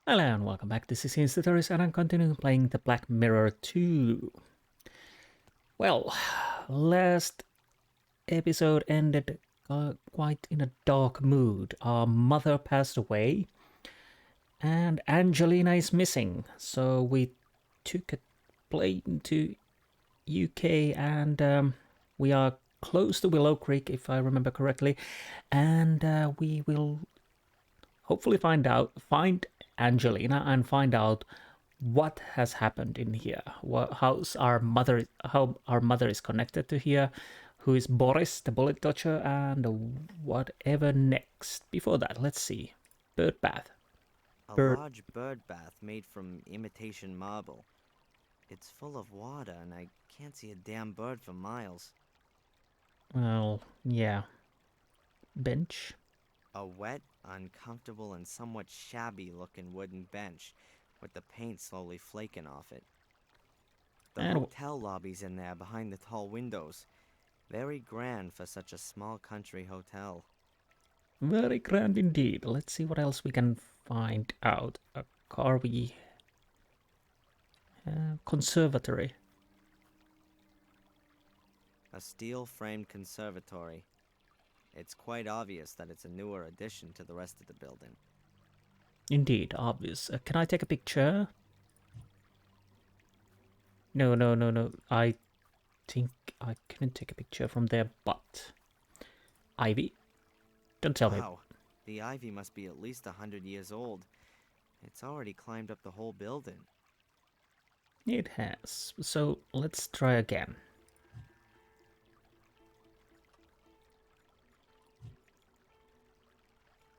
Hello and welcome back. This is Insti and I'm continuing playing the Black Mirror 2. Well, last episode ended quite in a dark mood. Our mother passed away and Angelina is missing. So we took a plane to UK and we are close to Willow Creek if I remember correctly. And we will hopefully find Angelina and find out what has happened in here. How our mother is connected to here, who is Boris, the bullet dodger, and whatever next. Before that, let's see. Bird bath. A large bird bath made from imitation marble. It's full of water and I can't see a damn bird for miles. Well, yeah. Bench. A wet, uncomfortable, and somewhat shabby-looking wooden bench, with the paint slowly flaking off it. The And hotel lobby's in there behind the tall windows. Very grand for such a small country hotel. very grand indeed. Let's see what else we can find out. A Carvey conservatory. A steel-framed conservatory. It's quite obvious that it's a newer addition to the rest of the building. Indeed, obvious. Can I take a picture? No. I think I couldn't take a picture from there, but... Ivy? Don't tell me. Wow, the ivy must be at least 100 years old. It's already climbed up the whole building. It has. So, let's try again.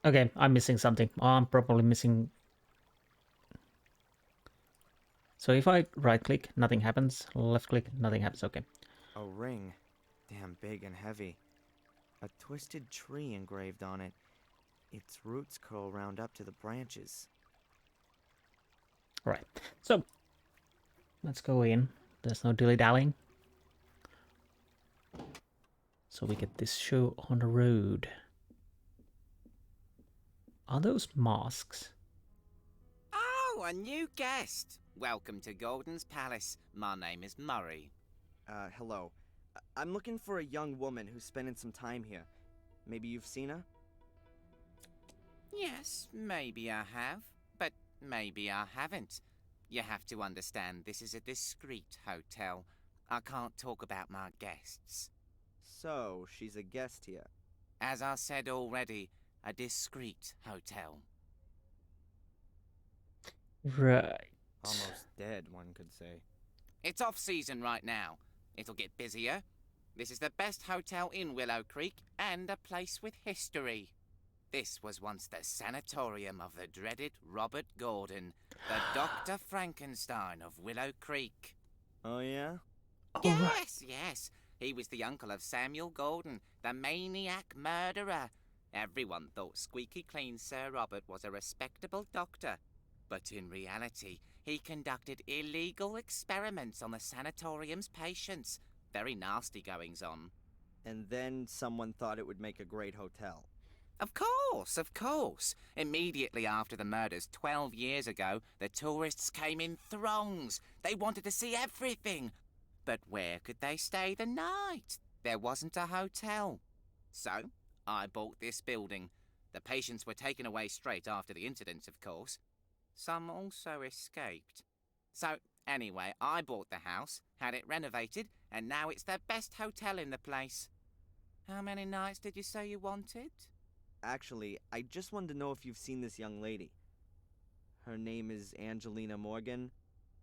Okay, I'm missing something. I'm probably missing... So if I right-click, nothing happens. Left-click, nothing happens. Okay. A ring. Damn big and heavy. A twisted tree engraved on it. Its roots curl round up to the branches. Alright. So, let's go in. There's no dilly-dallying. So we get this show on the road. Are those masks? Oh, a new guest. Welcome to Gordon's Palace. My name is Murray. Hello. I'm looking for a young woman who's spending some time here. Maybe you've seen her? Yes, maybe I have, but maybe I haven't. You have to understand this is a discreet hotel. I can't talk about my guests. So, she's a guest here. As I said already, a discreet hotel. Right. Almost dead, one could say. It's off-season right now. It'll get busier. This is the best hotel in Willow Creek and a place with history. This was once the sanatorium of the dreaded Robert Gordon, the Dr. Frankenstein of Willow Creek. Oh, yeah? Yes. He was the uncle of Samuel Gordon, the maniac murderer. Everyone thought squeaky clean Sir Robert was a respectable doctor. But in reality, he conducted illegal experiments on the sanatorium's patients. Very nasty goings on. And then someone thought it would make a great hotel. Of course. Immediately after the murders 12 years ago, the tourists came in throngs. They wanted to see everything. But where could they stay the night? There wasn't a hotel. So, I bought this building. The patients were taken away straight after the incident, of course. Some also escaped. So, anyway, I bought the house, had it renovated, and now it's the best hotel in the place. How many nights did you say you wanted? Actually, I just wanted to know if you've seen this young lady. Her name is Angelina Morgan.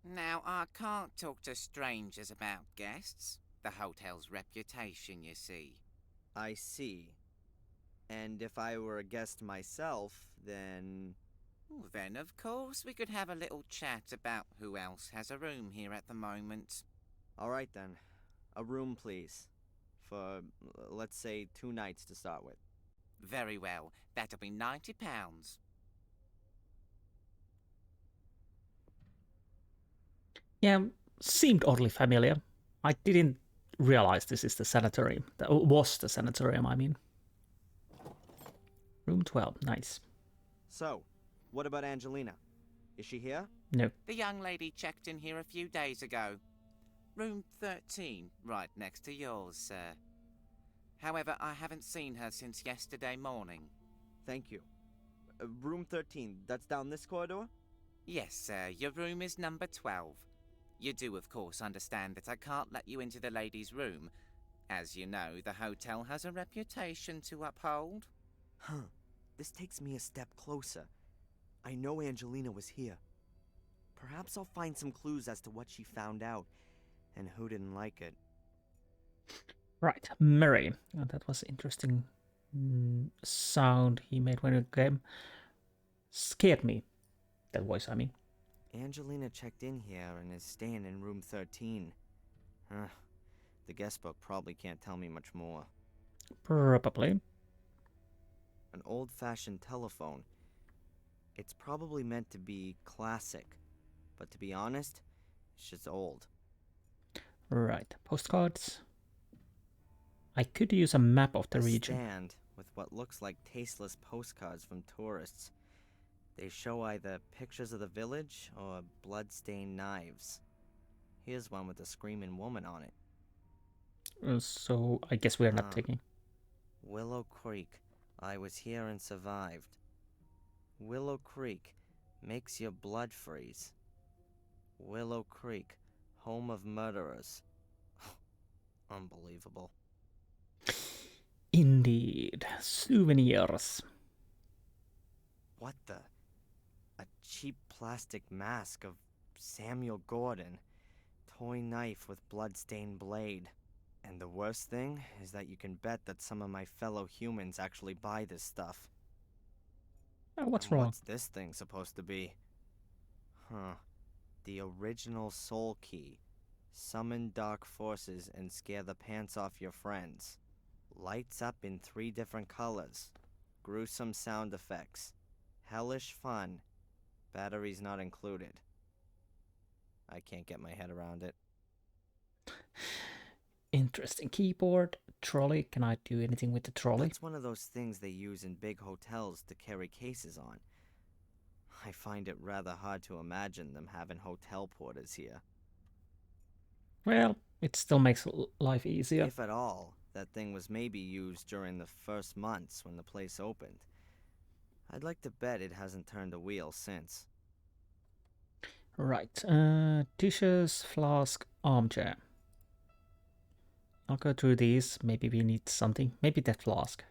Now, I can't talk to strangers about guests. The hotel's reputation, you see. I see. And if I were a guest myself, then... Then, of course, we could have a little chat about who else has a room here at the moment. All right, then. A room, please. For, let's say, 2 nights to start with. Very well. That'll be £90. Yeah, seemed oddly familiar. I didn't realize this is the sanatorium. That was the sanatorium, I mean. Room 12, nice. So, what about Angelina? Is she here? No. The young lady checked in here a few days ago. Room 13, right next to yours, sir. However, I haven't seen her since yesterday morning. Thank you. Room 13, that's down this corridor? Yes, sir, your room is number 12. You do, of course, understand that I can't let you into the lady's room. As you know, the hotel has a reputation to uphold. Huh. This takes me a step closer. I know Angelina was here. Perhaps I'll find some clues as to what she found out, and who didn't like it. Right, Murray. Oh, that was interesting sound he made when it came. Scared me. That voice, I mean. Angelina checked in here and is staying in room 13. The guest book probably can't tell me much more. Probably. An old-fashioned telephone. It's probably meant to be classic, but to be honest, it's just old. Right, postcards. I could use a map of the region. Stand with what looks like tasteless postcards from tourists. They show either pictures of the village or blood-stained knives. Here's one with a screaming woman on it. So I guess we are not taking. Willow Creek. I was here and survived. Willow Creek makes your blood freeze. Willow Creek, home of murderers. Unbelievable. Indeed. Souvenirs. What the? A cheap plastic mask of Samuel Gordon. Toy knife with blood-stained blade. And the worst thing is that you can bet that some of my fellow humans actually buy this stuff. Oh, what's And wrong? What's this thing supposed to be? The original soul key. Summon dark forces and scare the pants off your friends. Lights up in 3 different colors. Gruesome sound effects. Hellish fun. Batteries not included. I can't get my head around it. Interesting. Keyboard. Trolley. Can I do anything with the trolley? That's one of those things they use in big hotels to carry cases on. I find it rather hard to imagine them having hotel porters here. Well, it still makes life easier. If at all, that thing was maybe used during the first months when the place opened. I'd like to bet it hasn't turned a wheel since. Right. Dishes, flask, armchair. I'll go through these. Maybe we need something. Maybe that flask.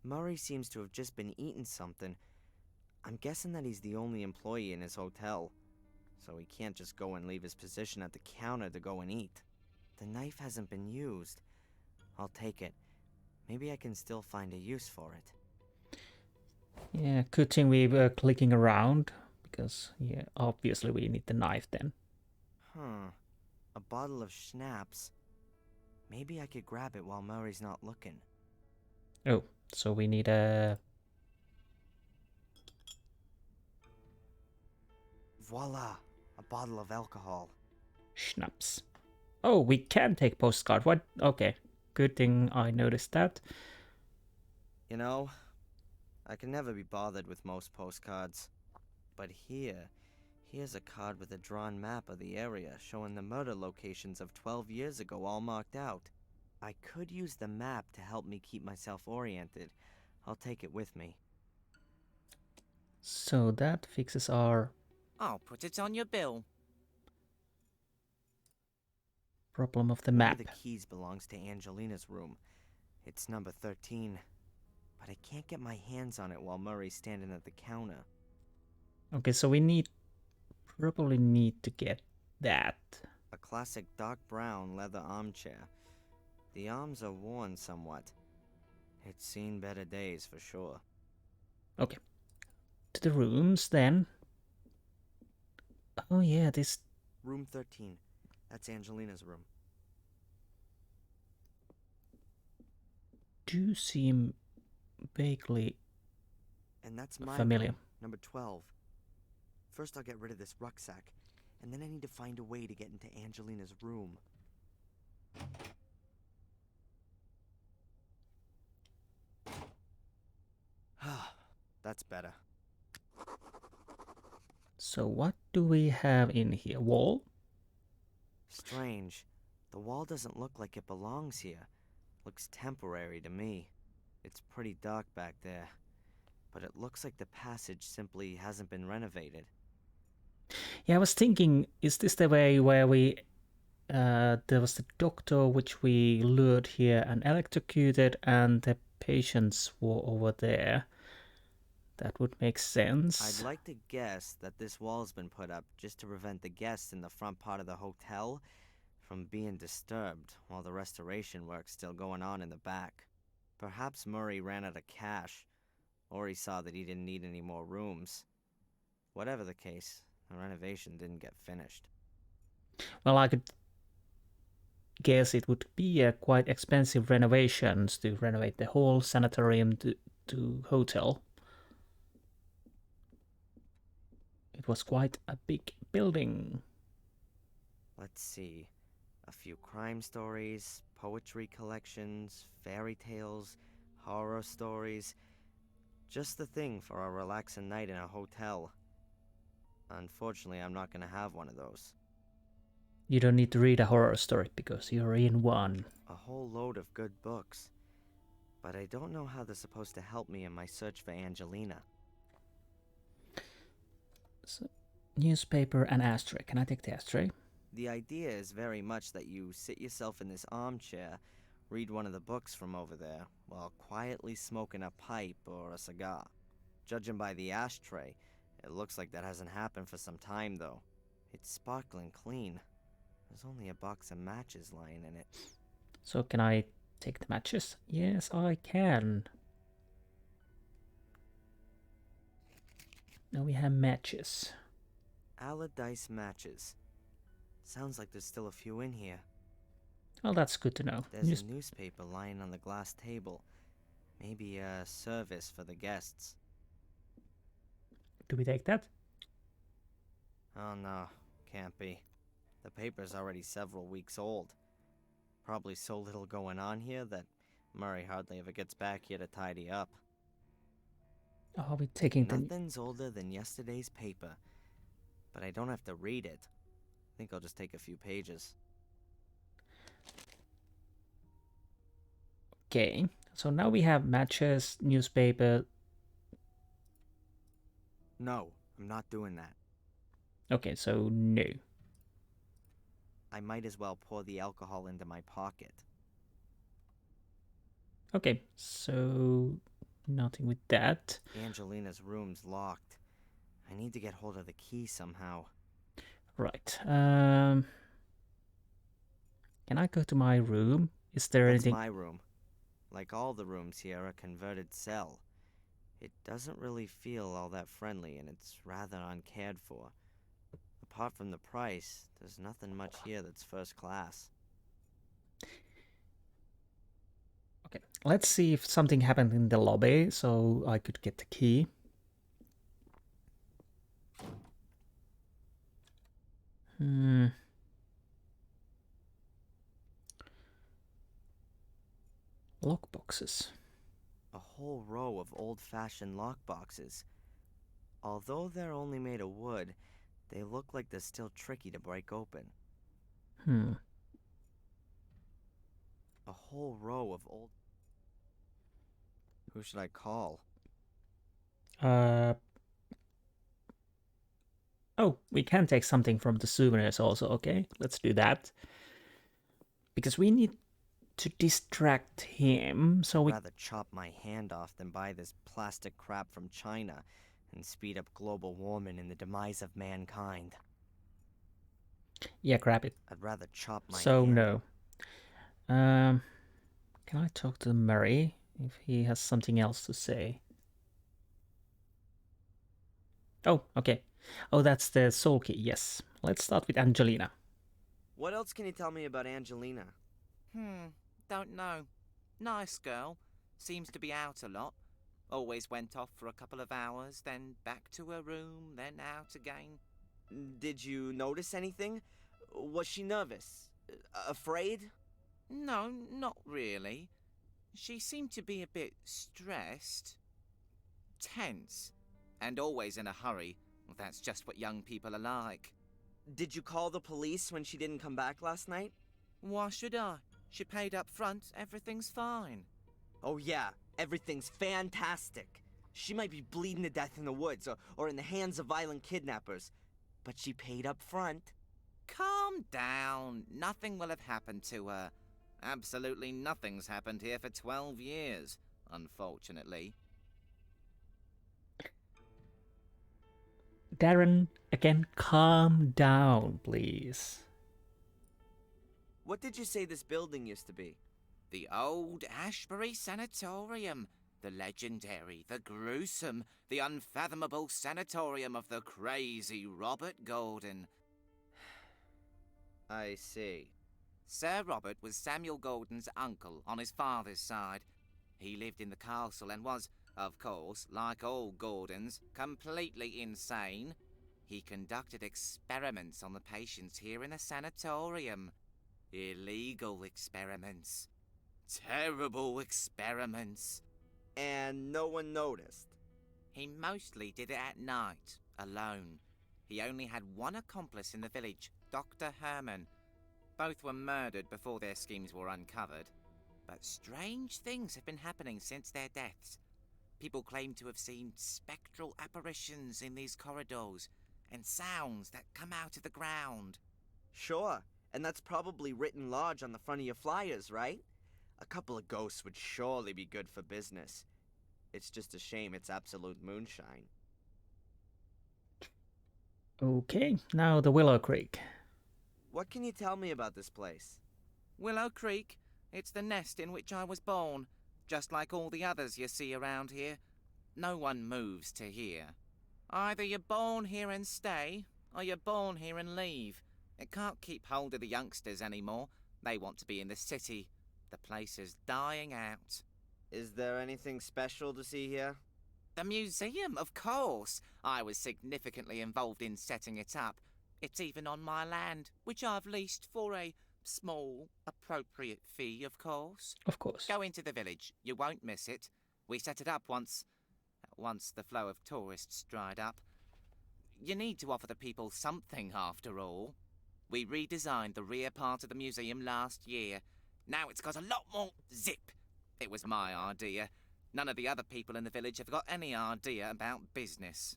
Murray seems to have just been eating something. I'm guessing that he's the only employee in his hotel, so he can't just go and leave his position at the counter to go and eat. The knife hasn't been used. I'll take it. Maybe I can still find a use for it. Yeah, good thing we were clicking around, because, yeah, obviously we need the knife then. A bottle of schnapps. Maybe I could grab it while Murray's not looking. Oh, so we need a... Voila! A bottle of alcohol. Schnapps. Oh, we can take postcard. What? Okay. Good thing I noticed that. You know, I can never be bothered with most postcards. But here's a card with a drawn map of the area showing the murder locations of 12 years ago all marked out. I could use the map to help me keep myself oriented. I'll take it with me. So that fixes our I'll put it on your bill. problem of the One map. of the keys belongs to Angelina's room. It's number 13. But I can't get my hands on it while Murray's standing at the counter. Okay, so we probably need to get that. A classic dark brown leather armchair. The arms are worn somewhat. It's seen better days for sure. Okay. To the rooms then. Oh yeah, this... Room 13. That's Angelina's room. do seem vaguely And that's my familiar. room, number 12. First I'll get rid of this rucksack, and then I need to find a way to get into Angelina's room. That's better. So what do we have in here? Wall? Strange. The wall doesn't look like it belongs here. Looks temporary to me. It's pretty dark back there. But it looks like the passage simply hasn't been renovated. Yeah, I was thinking, is this the way where there was the doctor which we lured here and electrocuted, and the patients were over there? That would make sense. I'd like to guess that this wall's been put up just to prevent the guests in the front part of the hotel from being disturbed while the restoration work's still going on in the back. Perhaps Murray ran out of cash, or he saw that he didn't need any more rooms. Whatever the case, the renovation didn't get finished. Well, I could guess it would be a quite expensive renovations to renovate the whole sanatorium to hotel. It was quite a big building. Let's see. A few crime stories, poetry collections, fairy tales, horror stories. Just the thing for a relaxing night in a hotel. Unfortunately, I'm not gonna have one of those. You don't need to read a horror story because you're in one. A whole load of good books. But I don't know how they're supposed to help me in my search for Angelina. So, newspaper and ashtray. Can I take the ashtray? The idea is very much that you sit yourself in this armchair, read one of the books from over there, while quietly smoking a pipe or a cigar. Judging by the ashtray, it looks like that hasn't happened for some time, though. It's sparkling clean. There's only a box of matches lying in it. So can I take the matches? Yes, I can. Now we have matches. Allardyce matches. Sounds like there's still a few in here. Well, that's good to know. There's a newspaper lying on the glass table. Maybe a service for the guests. Do we take that? Oh no, can't be. The paper's already several weeks old. Probably so little going on here that Murray hardly ever gets back here to tidy up. Are we taking the... Nothing's older than yesterday's paper, but I don't have to read it. I think I'll just take a few pages. Okay, so now we have matches, newspaper. No, I'm not doing that. Okay, so no. I might as well pour the alcohol into my pocket. Okay, so nothing with that. Angelina's room's locked. I need to get hold of the key somehow. Right. Can I go to my room? Is there That's anything? my room. Like all the rooms here, a converted cell. It doesn't really feel all that friendly, and it's rather uncared for. Apart from the price, there's nothing much here that's first class. Okay, let's see if something happened in the lobby, so I could get the key. Lockboxes. A whole row of old-fashioned lockboxes. Although they're only made of wood, they look like they're still tricky to break open. A whole row of old... Who should I call? Oh, we can take something from the souvenirs also, okay? Let's do that. Because we need to distract him, so I'd rather chop my hand off than buy this plastic crap from China and speed up global warming and the demise of mankind. Yeah, grab it. I'd rather chop my So, hand. no. Can I talk to Murray if he has something else to say? Oh, okay. Oh, that's the soul key, yes. Let's start with Angelina. What else can you tell me about Angelina? Don't know. Nice girl. Seems to be out a lot. Always went off for a couple of hours, then back to her room, then out again. Did you notice anything? Was she nervous? Afraid? No, not really. She seemed to be a bit stressed. Tense. And always in a hurry, That's just what young people are like. Did you call the police when she didn't come back last night? Why should I? She paid up front, everything's fine. Oh yeah, everything's fantastic. She might be bleeding to death in the woods or in the hands of violent kidnappers, but she paid up front. Calm down. Nothing will have happened to her. Absolutely nothing's happened here for 12 years, unfortunately. Darren, again, calm down, please. What did you say this building used to be? The old Ashbury Sanatorium. The legendary, the gruesome, the unfathomable sanatorium of the crazy Robert Gordon. I see. Sir Robert was Samuel Gordon's uncle on his father's side. He lived in the castle and was, of course, like all Gordons, completely insane. He conducted experiments on the patients here in the sanatorium. Illegal experiments. Terrible experiments. And no one noticed. He mostly did it at night, alone. He only had one accomplice in the village, Dr. Herman. Both were murdered before their schemes were uncovered. But strange things have been happening since their deaths. People claim to have seen spectral apparitions in these corridors, and sounds that come out of the ground. Sure, and that's probably written large on the front of your flyers, right? A couple of ghosts would surely be good for business. It's just a shame it's absolute moonshine. Okay, now the Willow Creek. What can you tell me about this place? Willow Creek, it's the nest in which I was born, just like all the others you see around here. No one moves to here. Either you're born here and stay, or you're born here and leave. It can't keep hold of the youngsters anymore. They want to be in the city. The place is dying out. Is there anything special to see here? The museum, of course. I was significantly involved in setting it up. It's even on my land, which I've leased for a small, appropriate fee, of course. Of course. Go into the village. You won't miss it. We set it up once the flow of tourists dried up. You need to offer the people something, after all. We redesigned the rear part of the museum last year. Now it's got a lot more zip. It was my idea. None of the other people in the village have got any idea about business.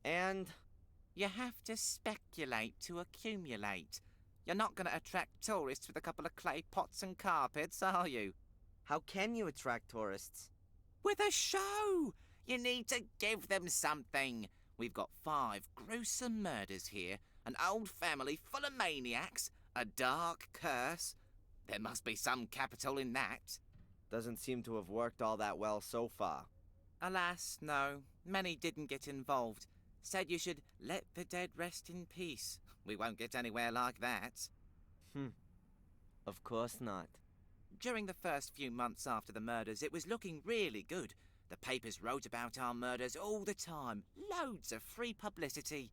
And? You have to speculate to accumulate. You're not going to attract tourists with a couple of clay pots and carpets, are you? How can you attract tourists? With a show! You need to give them something. We've got 5 gruesome murders here, an old family full of maniacs, a dark curse. There must be some capital in that. Doesn't seem to have worked all that well so far. Alas, no. Many didn't get involved. Said you should let the dead rest in peace. We won't get anywhere like that. Of course not. During the first few months after the murders, it was looking really good. The papers wrote about our murders all the time. Loads of free publicity.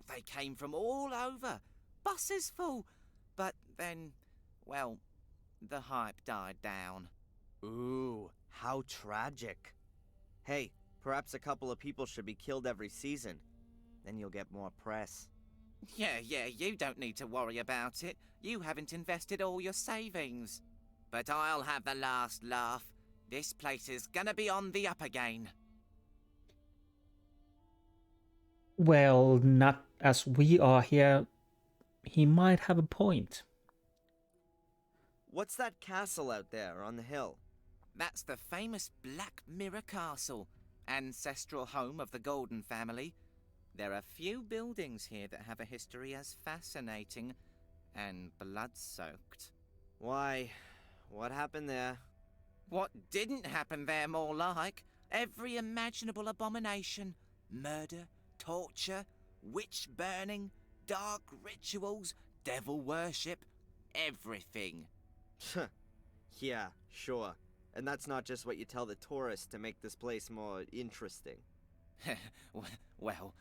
They came from all over. Buses full. But then, well, the hype died down. Ooh, how tragic. Hey, perhaps a couple of people should be killed every season. Then you'll get more press. Yeah, you don't need to worry about it. You haven't invested all your savings. But I'll have the last laugh. This place is gonna be on the up again. Well, not as we are here. He might have a point. What's that castle out there on the hill? That's the famous Black Mirror Castle, ancestral home of the Gordon family. There are few buildings here that have a history as fascinating and blood-soaked. Why, what happened there? What didn't happen there, more like? Every imaginable abomination. Murder, torture, witch burning, dark rituals, devil worship, everything. Yeah, sure. And that's not just what you tell the tourists to make this place more interesting. Well,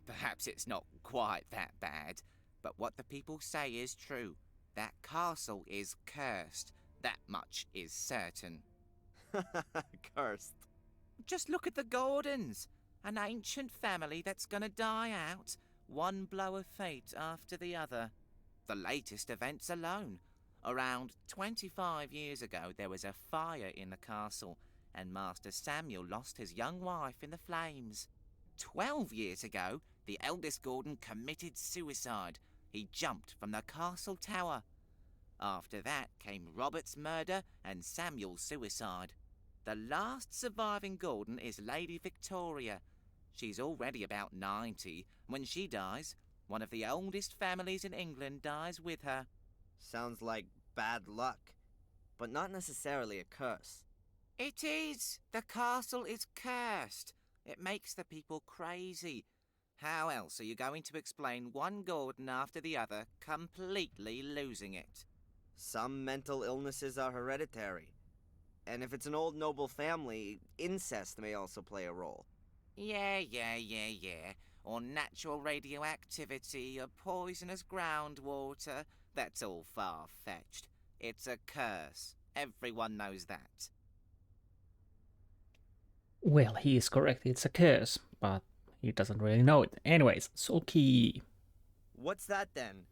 perhaps it's not quite that bad, but what the people say is true. That castle is cursed. That much is certain. Cursed. Just look at the Gordons. An ancient family that's gonna die out, one blow of fate after the other. The latest events alone. Around 25 years ago, there was a fire in the castle, and Master Samuel lost his young wife in the flames. 12 years ago, the eldest Gordon committed suicide. He jumped from the castle tower. After that came Robert's murder and Samuel's suicide. The last surviving Gordon is Lady Victoria. She's already about 90. When she dies, one of the oldest families in England dies with her. Sounds like bad luck, but not necessarily a curse. It is. The castle is cursed. It makes the people crazy. How else are you going to explain one Gordon after the other completely losing it? Some mental illnesses are hereditary. And if it's an old noble family, incest may also play a role. Yeah. Or natural radioactivity, or poisonous groundwater. That's all far-fetched. It's a curse. Everyone knows that. Well, he is correct, it's a curse, but he doesn't really know it. Anyways, soul key. What's that then?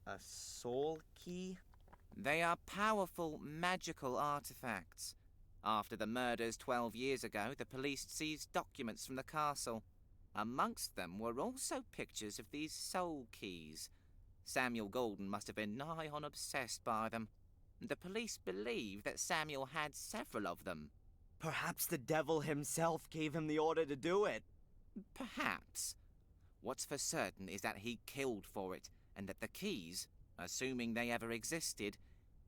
A soul key? They are powerful, magical artifacts. After the murders 12 years ago, the police seized documents from the castle. Amongst them were also pictures of these soul keys. Samuel Gordon must have been nigh on obsessed by them. The police believe that Samuel had several of them. Perhaps the devil himself gave him the order to do it. Perhaps. What's for certain is that he killed for it, and that the keys, assuming they ever existed,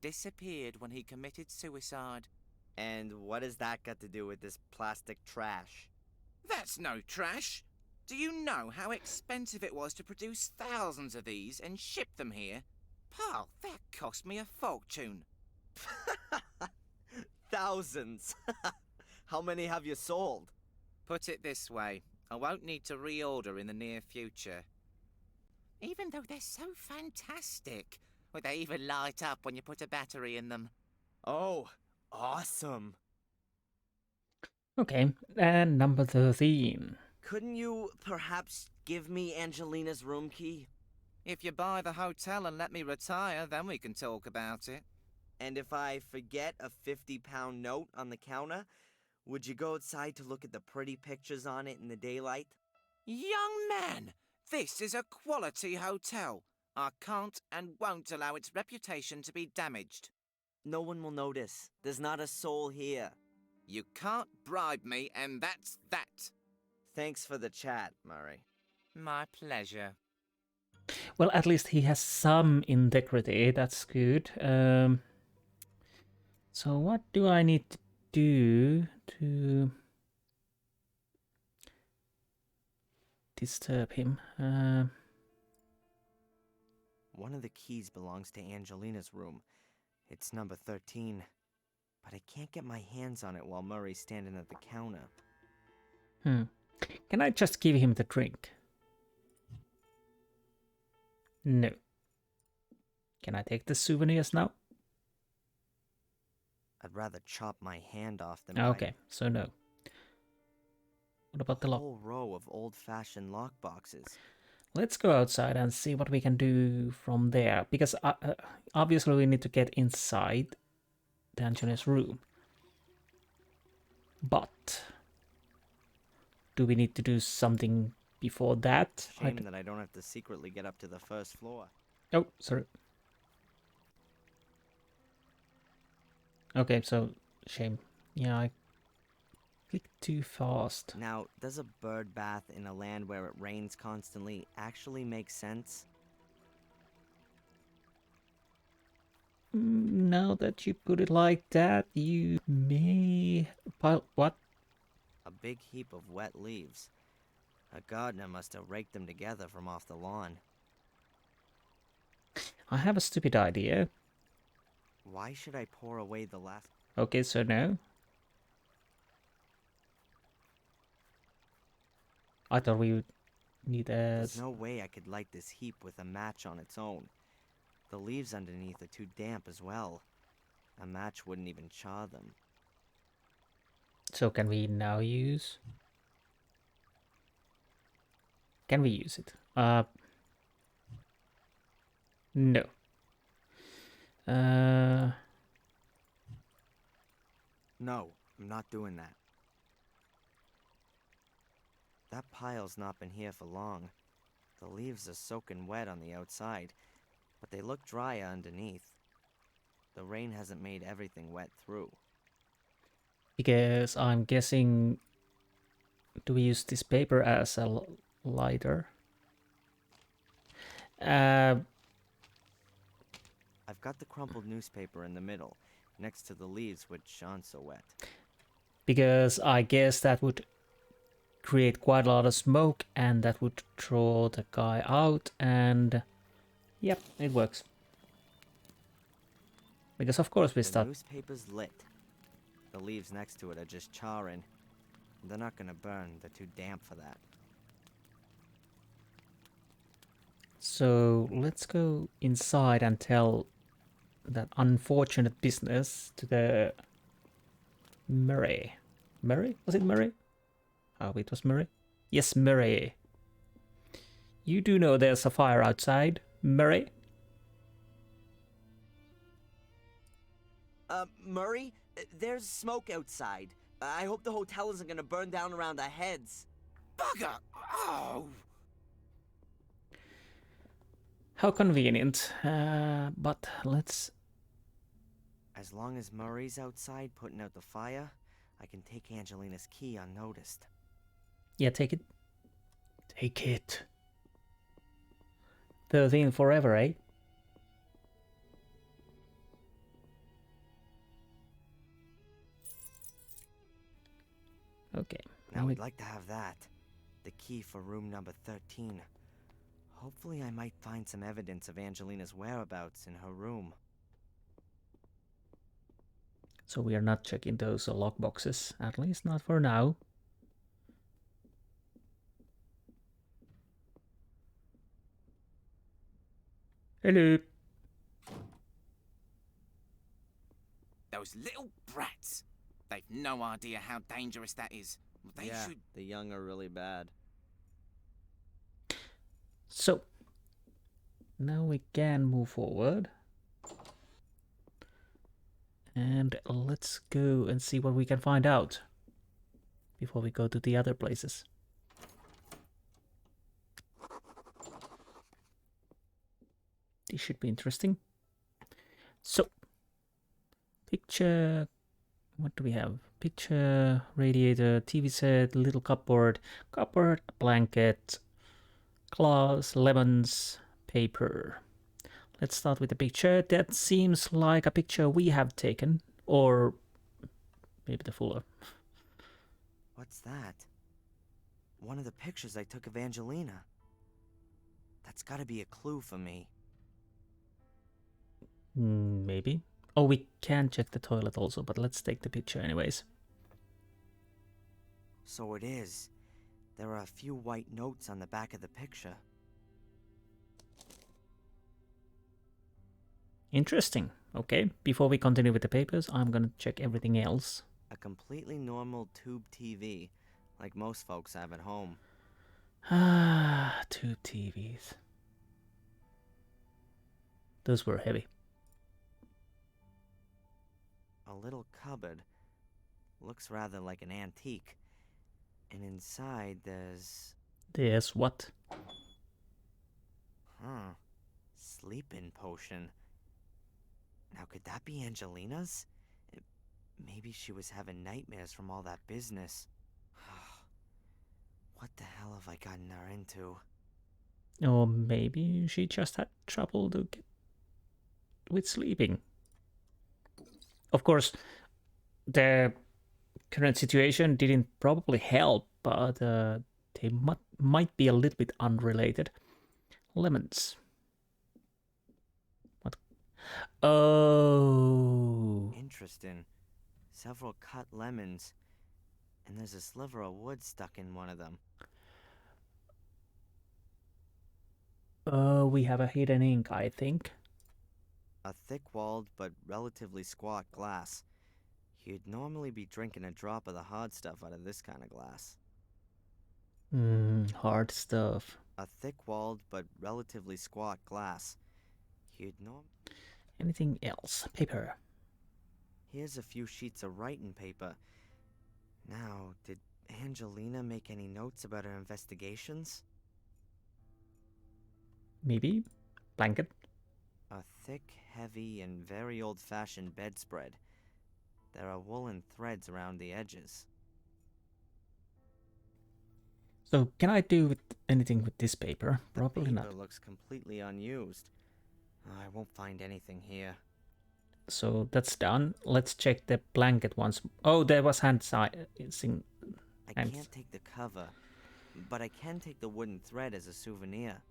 disappeared when he committed suicide. And what has that got to do with this plastic trash? That's no trash! Do you know how expensive it was to produce thousands of these and ship them here? Pal, that cost me a fortune. Thousands! How many have you sold? Put it this way, I won't need to reorder in the near future. Even though they're so fantastic. They even light up when you put a battery in them. Oh, awesome. Okay, and number 13. Couldn't you perhaps give me Angelina's room key? If you buy the hotel and let me retire, then we can talk about it. And if I forget a 50-pound note on the counter, would you go outside to look at the pretty pictures on it in the daylight? Young man, this is a quality hotel. I can't and won't allow its reputation to be damaged. No one will notice. There's not a soul here. You can't bribe me, and that's that. Thanks for the chat, Murray. My pleasure. Well, at least he has some integrity, that's good. So what do I need to do to disturb him? One of the keys belongs to Angelina's room. It's number 13. But I can't get my hands on it while Murray's standing at the counter. Can I just give him the drink? No. Can I take the souvenirs now? I'd rather chop my hand off than Okay, so no. What about the a lock? whole row of old-fashioned lockboxes. Let's go outside and see what we can do from there. Because obviously we need to get inside the Angeline's room. But do we need to do something before that? Shame that I don't have to secretly get up to the first floor. Oh, sorry. Okay, so shame. Yeah, I clicked too fast. Now, does a bird bath in a land where it rains constantly actually make sense? Now that you put it like that, you may... What? A big heap of wet leaves. A gardener must have raked them together from off the lawn. I have a stupid idea. Why should I pour away the last... Okay, so no. I thought we would need a... There's no way I could light this heap with a match on its own. The leaves underneath are too damp as well. A match wouldn't even char them. So can we now use... Can we use it? No. No, I'm not doing that. That pile's not been here for long. The leaves are soaking wet on the outside, but they look dry underneath. The rain hasn't made everything wet through. Because I'm guessing... Do we use this paper as a lighter? I've got the crumpled newspaper in the middle, next to the leaves which aren't so wet. Because I guess that would create quite a lot of smoke and that would draw the guy out, and yep, it works. Because of course we The start... newspaper's lit. The leaves next to it are just charring. They're not gonna burn, they're too damp for that. So let's go inside and tell that unfortunate business to the Murray. Murray? Was it Murray? Oh, it was Murray? Yes, Murray. You do know there's a fire outside, Murray? Murray, there's smoke outside. I hope the hotel isn't gonna burn down around our heads. Bugger! Oh! How convenient. But let's... As long as Murray's outside putting out the fire, I can take Angelina's key unnoticed. Yeah, take it. Take it. 13 forever, eh? Okay. Now we'd like to have that. The key for room number 13. Hopefully I might find some evidence of Angelina's whereabouts in her room. So we are not checking those lockboxes, at least not for now. Hello. Those little brats. They've no idea how dangerous that is. They should... the young are really bad. So, now we can move forward. And let's go and see what we can find out before we go to the other places. This should be interesting. So, picture... What do we have? Picture, radiator, TV set, little cupboard, blanket, glass, lemons, paper. Let's start with the picture. That seems like a picture we have taken, or maybe the fuller. What's that? One of the pictures I took of Angelina. That's gotta be a clue for me. Maybe. Oh, we can check the toilet also, but let's take the picture anyways. So it is. There are a few white notes on the back of the picture. Interesting. Okay, before we continue with the papers, I'm gonna check everything else. A completely normal tube TV, like most folks have at home. Ah, tube TVs. Those were heavy. A little cupboard. Looks rather like an antique. And inside there's... There's what? Huh. Sleeping potion. Now could that be Angelina's? Maybe she was having nightmares from all that business. What the hell have I gotten her into? Or maybe she just had trouble with sleeping. Of course, the current situation didn't probably help, but they might be a little bit unrelated. Lemons. What? Oh. Interesting. Several cut lemons. And there's a sliver of wood stuck in one of them. We have a hidden ink, I think. A thick-walled but relatively squat glass. You'd normally be drinking a drop of the hard stuff out of this kind of glass. Hard stuff. A thick-walled but relatively squat glass. You'd know. Anything else? Paper. Here's a few sheets of writing paper. Now, did Angelina make any notes about her investigations? Maybe. Blanket. A thick, heavy, and very old-fashioned bedspread. There are woolen threads around the edges. So can I do anything with this paper? Probably the not. paper looks completely unused. I won't find anything here. So that's done. Let's check the blanket once. Oh, there was hand sizing. I can't take the cover, but I can take the wooden thread as a souvenir.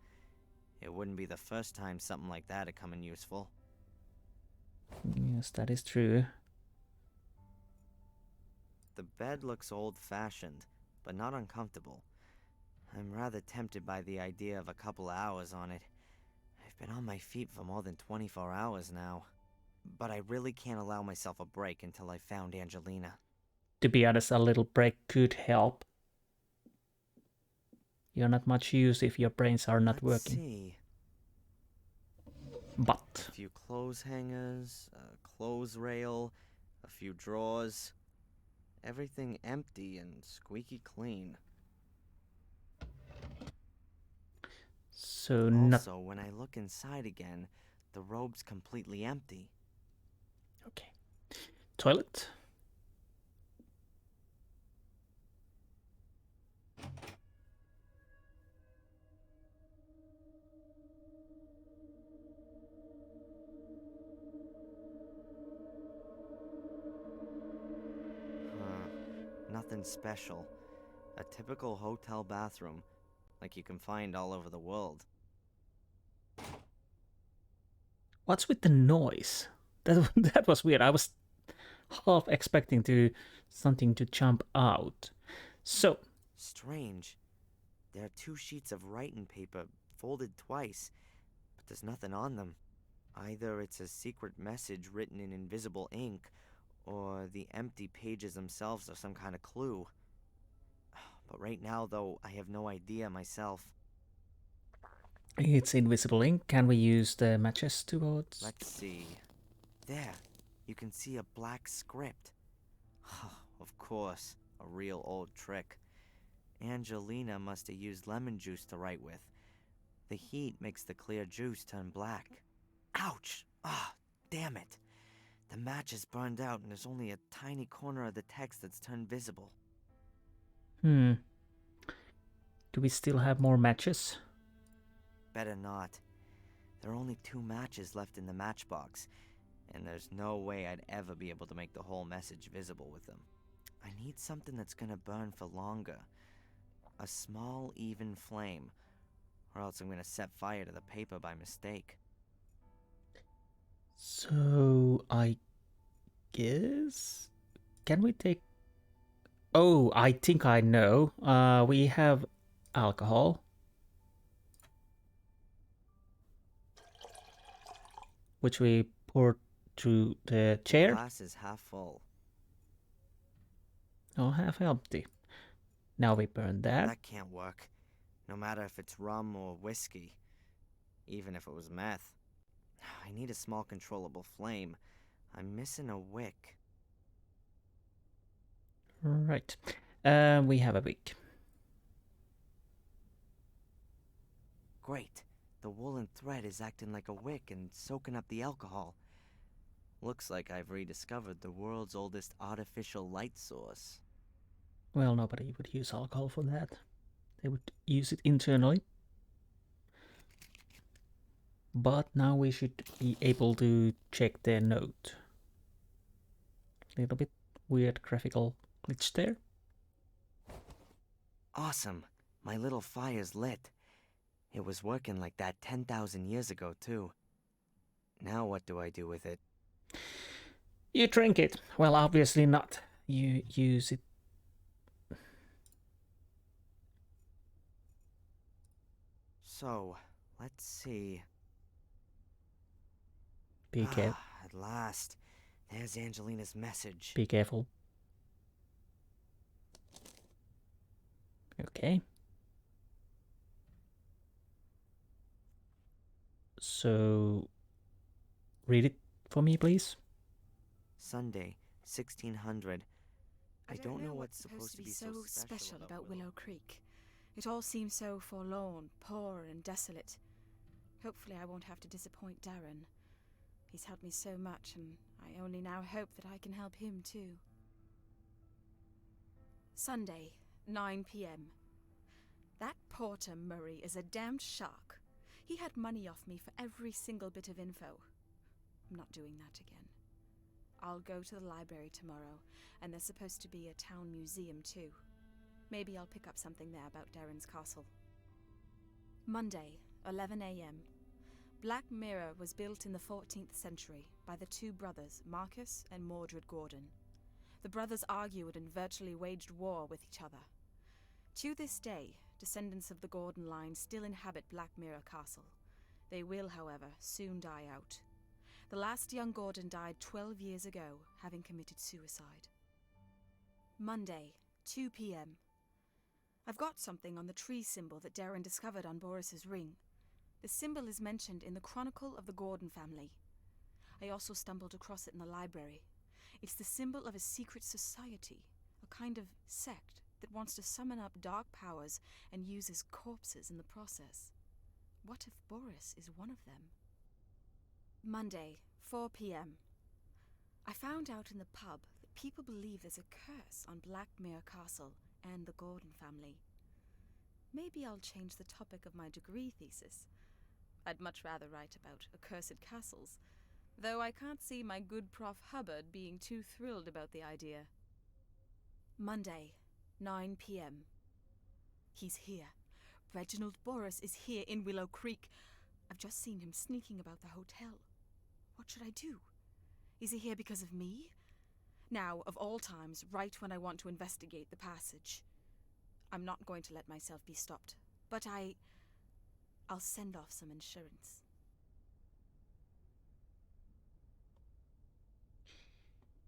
It wouldn't be the first time something like that had come in useful. Yes, that is true. The bed looks old-fashioned, but not uncomfortable. I'm rather tempted by the idea of a couple hours on it. I've been on my feet for more than 24 hours now. But I really can't allow myself a break until I've found Angelina. To be honest, a little break could help. You're not much use if your brains are not Let's working. see. But A few clothes hangers, a clothes rail, a few drawers. Everything empty and squeaky clean. so Also, when I look inside again, the robe's completely empty. Okay. Toilet. Nothing special. A typical hotel bathroom, like you can find all over the world. What's with the noise? That was weird. I was half expecting something to jump out. So Strange. There are 2 sheets of writing paper folded twice, but there's nothing on them. Either it's a secret message written in invisible ink, or the empty pages themselves are some kind of clue. But right now, though, I have no idea myself. it's invisible ink. Can we use the matches towards? Let's see. There, you can see a black script. Of course, a real old trick. Angelina must have used lemon juice to write with. The heat makes the clear juice turn black. Ouch! Damn it. The match is burned out and there's only a tiny corner of the text that's turned visible. Do we still have more matches? Better not. There are only 2 matches left in the matchbox, and there's no way I'd ever be able to make the whole message visible with them. I need something that's gonna burn for longer. A small, even flame, or else I'm gonna set fire to the paper by mistake. So I guess can we take? Oh, I think I know. We have alcohol, which we poured through the chair. Glass is half full. Oh, half empty. Now we burn that. That can't work. No matter if it's rum or whiskey. Even if it was meth. I need a small controllable flame. I'm missing a wick. Right. We have a wick. Great. The woolen thread is acting like a wick and soaking up the alcohol. Looks like I've rediscovered the world's oldest artificial light source. Well, nobody would use alcohol for that. They would use it internally. But now we should be able to check their note. Little bit weird graphical glitch there. Awesome. My little fire's lit. It was working like that 10,000 years ago, too. Now what do I do with it? You drink it. Well, obviously not. You use it. So, let's see. Be careful. At last. There's Angelina's message. Be careful. Okay. So, read it for me, please. Sunday, 1600. I don't know what's supposed to be so special about Willow Creek. It all seems so forlorn, poor and desolate. Hopefully I won't have to disappoint Darren. He's helped me so much, and I only now hope that I can help him too. Sunday, 9 p.m. That Porter Murray is a damned shark. He had money off me for every single bit of info. I'm not doing that again. I'll go to the library tomorrow, and there's supposed to be a town museum too. Maybe I'll pick up something there about Darren's castle. Monday, 11 a.m. Black Mirror was built in the 14th century by the two brothers, Marcus and Mordred Gordon. The brothers argued and virtually waged war with each other. To this day, descendants of the Gordon line still inhabit Black Mirror Castle. They will, however, soon die out. The last young Gordon died 12 years ago, having committed suicide. Monday, 2 p.m. I've got something on the tree symbol that Darren discovered on Boris's ring. The symbol is mentioned in the Chronicle of the Gordon family. I also stumbled across it in the library. It's the symbol of a secret society, a kind of sect that wants to summon up dark powers and uses corpses in the process. What if Boris is one of them? Monday, 4 p.m. I found out in the pub that people believe there's a curse on Black Mirror Castle and the Gordon family. Maybe I'll change the topic of my degree thesis. I'd much rather write about accursed castles, though I can't see my good Prof. Hubbard being too thrilled about the idea. Monday, 9 p.m. He's here. Reginald Boris is here in Willow Creek. I've just seen him sneaking about the hotel. What should I do? Is he here because of me? Now, of all times, right when I want to investigate the passage. I'm not going to let myself be stopped, but I'll send off some insurance.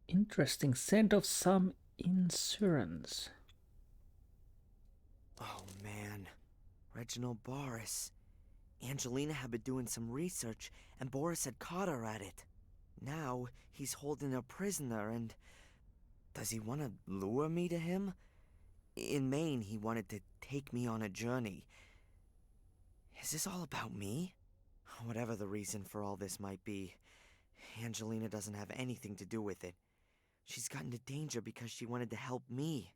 Interesting. Send off some insurance. Oh man, Reginald Boris. Angelina had been doing some research, and Boris had caught her at it. Now, he's holding her prisoner, and... does he want to lure me to him? In Maine, he wanted to take me on a journey. Is this all about me? Whatever the reason for all this might be, Angelina doesn't have anything to do with it. She's got into danger because she wanted to help me.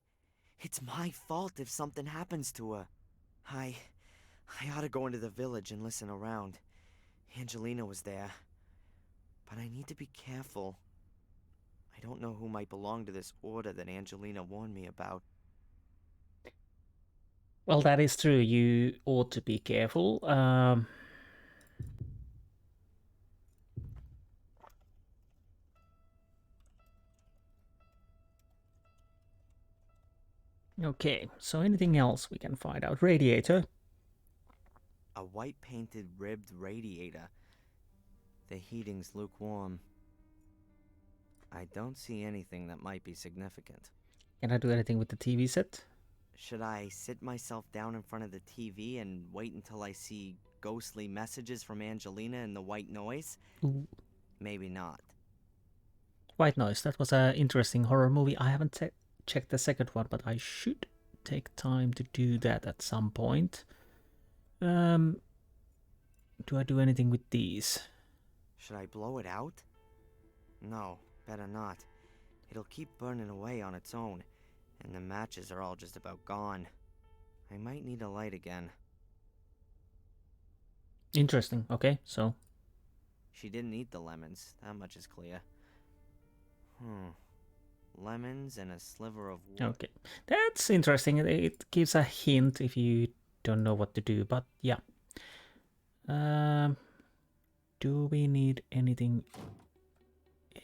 It's my fault if something happens to her. I ought to go into the village and listen around. Angelina was there. But I need to be careful. I don't know who might belong to this order that Angelina warned me about. Well, that is true. You ought to be careful. Okay, so anything else we can find out? Radiator. A white-painted ribbed radiator. The heating's lukewarm. I don't see anything that might be significant. Can I do anything with the TV set? Should I sit myself down in front of the TV and wait until I see ghostly messages from Angelina in the white noise? Ooh. Maybe not. White Noise. That was an interesting horror movie. I haven't checked the second one, but I should take time to do that at some point. Do I do anything with these? Should I blow it out? No, better not. It'll keep burning away on its own, and the matches are all just about gone. I might need a light again. Interesting. Okay, so... She didn't eat the lemons, that much is clear. Lemons and a sliver of wood. Okay, that's interesting. It gives a hint if you don't know what to do, but yeah. Do we need anything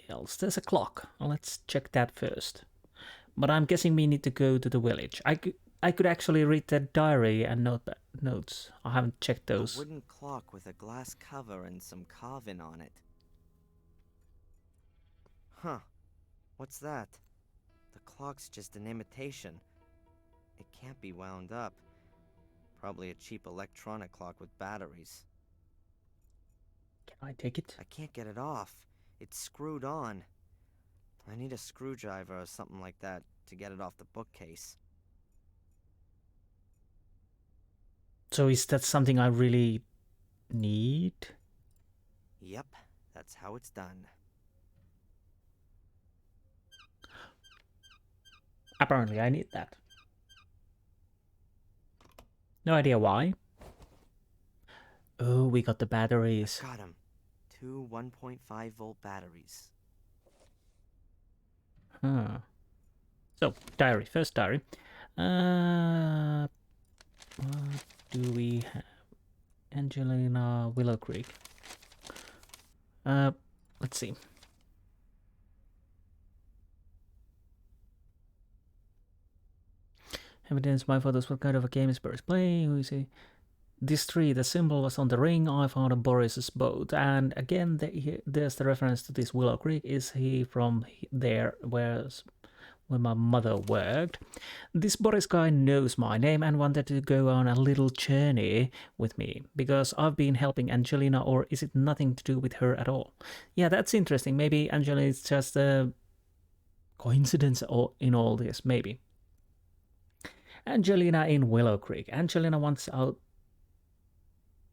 else? There's a clock. Let's check that first. But I'm guessing we need to go to the village. I could actually read the diary and notes. I haven't checked those. A wooden clock with a glass cover and some carving on it. Huh. What's that? The clock's just an imitation. It can't be wound up. Probably a cheap electronic clock with batteries. Can I take it? I can't get it off. It's screwed on. I need a screwdriver or something like that to get it off the bookcase. So is that something I really need? Yep, that's how it's done. Apparently I need that. No idea why. Oh, we got the batteries. Got 'em. 2 1.5-volt batteries. Huh. So, diary. First diary. What do we have? Angelina, Willow Creek. Let's see. Evidence my photos. What kind of a game is Boris playing? We see this tree. The symbol was on the ring. I found on Boris's boat, and again, there's the reference to this Willow Creek. Is he from there? Where my mother worked? This Boris guy knows my name and wanted to go on a little journey with me because I've been helping Angelina, or is it nothing to do with her at all? Yeah, that's interesting. Maybe Angelina is just a coincidence in all this, maybe. Angelina in Willow Creek. Angelina wants out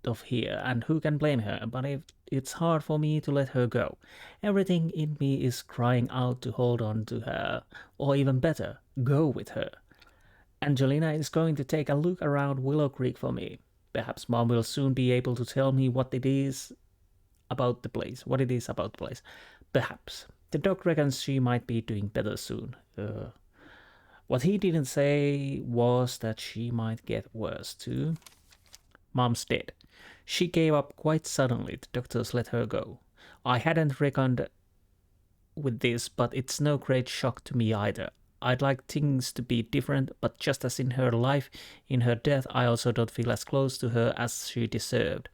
of here, and who can blame her? But it's hard for me to let her go. Everything in me is crying out to hold on to her, or even better, go with her. Angelina is going to take a look around Willow Creek for me. Perhaps Mom will soon be able to tell me what it is about the place. Perhaps. The doc reckons she might be doing better soon. What he didn't say was that she might get worse too. Mom's dead. She gave up quite suddenly. The doctors let her go. I hadn't reckoned with this, but it's no great shock to me either. I'd like things to be different, but just as in her life, in her death, I also don't feel as close to her as she deserved.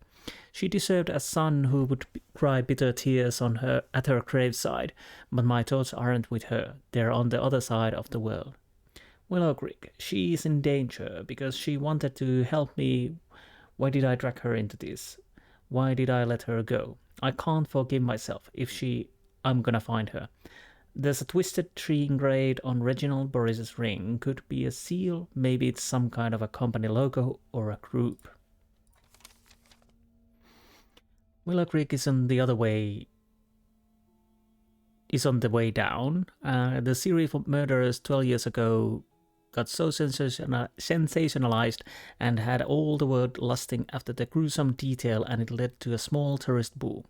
She deserved a son who would cry bitter tears at her graveside, but my thoughts aren't with her. They're on the other side of the world. Willow Creek. She is in danger because she wanted to help me. Why did I drag her into this? Why did I let her go? I can't forgive myself. I'm gonna find her. There's a twisted tree engraved on Reginald Boris's ring. Could be a seal. Maybe it's some kind of a company logo or a group. Willow Creek is on the way down. The series of murders 12 years ago got so sensationalized and had all the world lusting after the gruesome detail, and it led to a small tourist boom.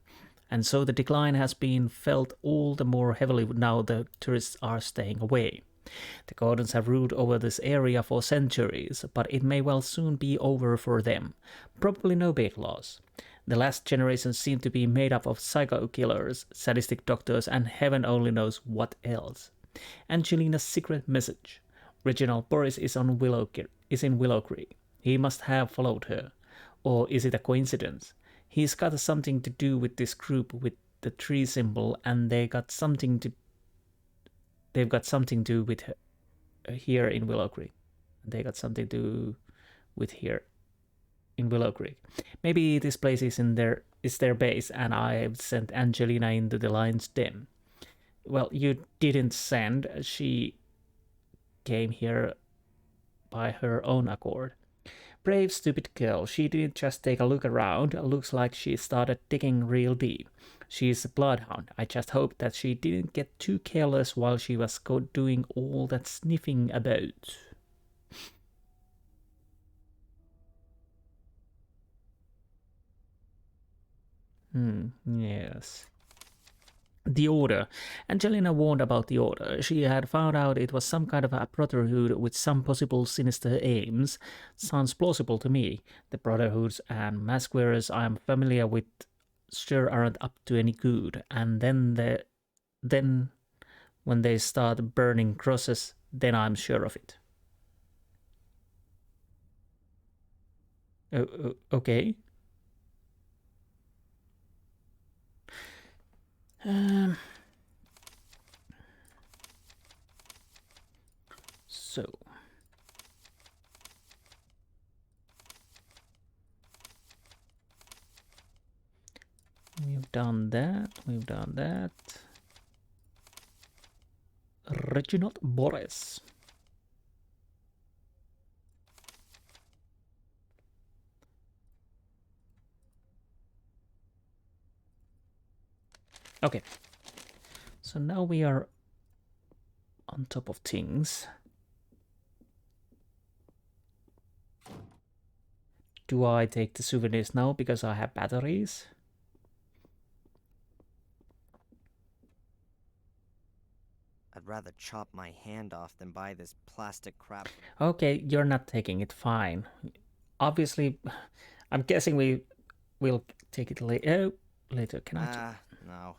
And so the decline has been felt all the more heavily now the tourists are staying away. The Gordons have ruled over this area for centuries, but it may well soon be over for them. Probably no big loss. The last generation seemed to be made up of psycho killers, sadistic doctors, and heaven only knows what else. Angelina's secret message. Reginald Boris is in Willow Creek. He must have followed her. Or is it a coincidence? He's got something to do with this group with the tree symbol, and they've got something to do with her, here in Willow Creek. They got something to do with here in Willow Creek. Maybe this place is their base, and I've sent Angelina into the lion's den. Well, you didn't send. She came here by her own accord. Brave, stupid girl. She didn't just take a look around. Looks like she started digging real deep. She's a bloodhound. I just hope that she didn't get too careless while she was doing all that sniffing about. Yes. The Order. Angelina warned about the Order. She had found out it was some kind of a brotherhood with some possible sinister aims. Sounds plausible to me. The brotherhoods and mask wearers I am familiar with sure aren't up to any good. And then when they start burning crosses, then I'm sure of it. Okay. So we've done that. We've done that. Reginald Boris. Okay. So now we are on top of things. Do I take the souvenirs now because I have batteries? I'd rather chop my hand off than buy this plastic crap. Okay, you're not taking it, fine. Obviously, I'm guessing we'll take it later. Later, can I? No.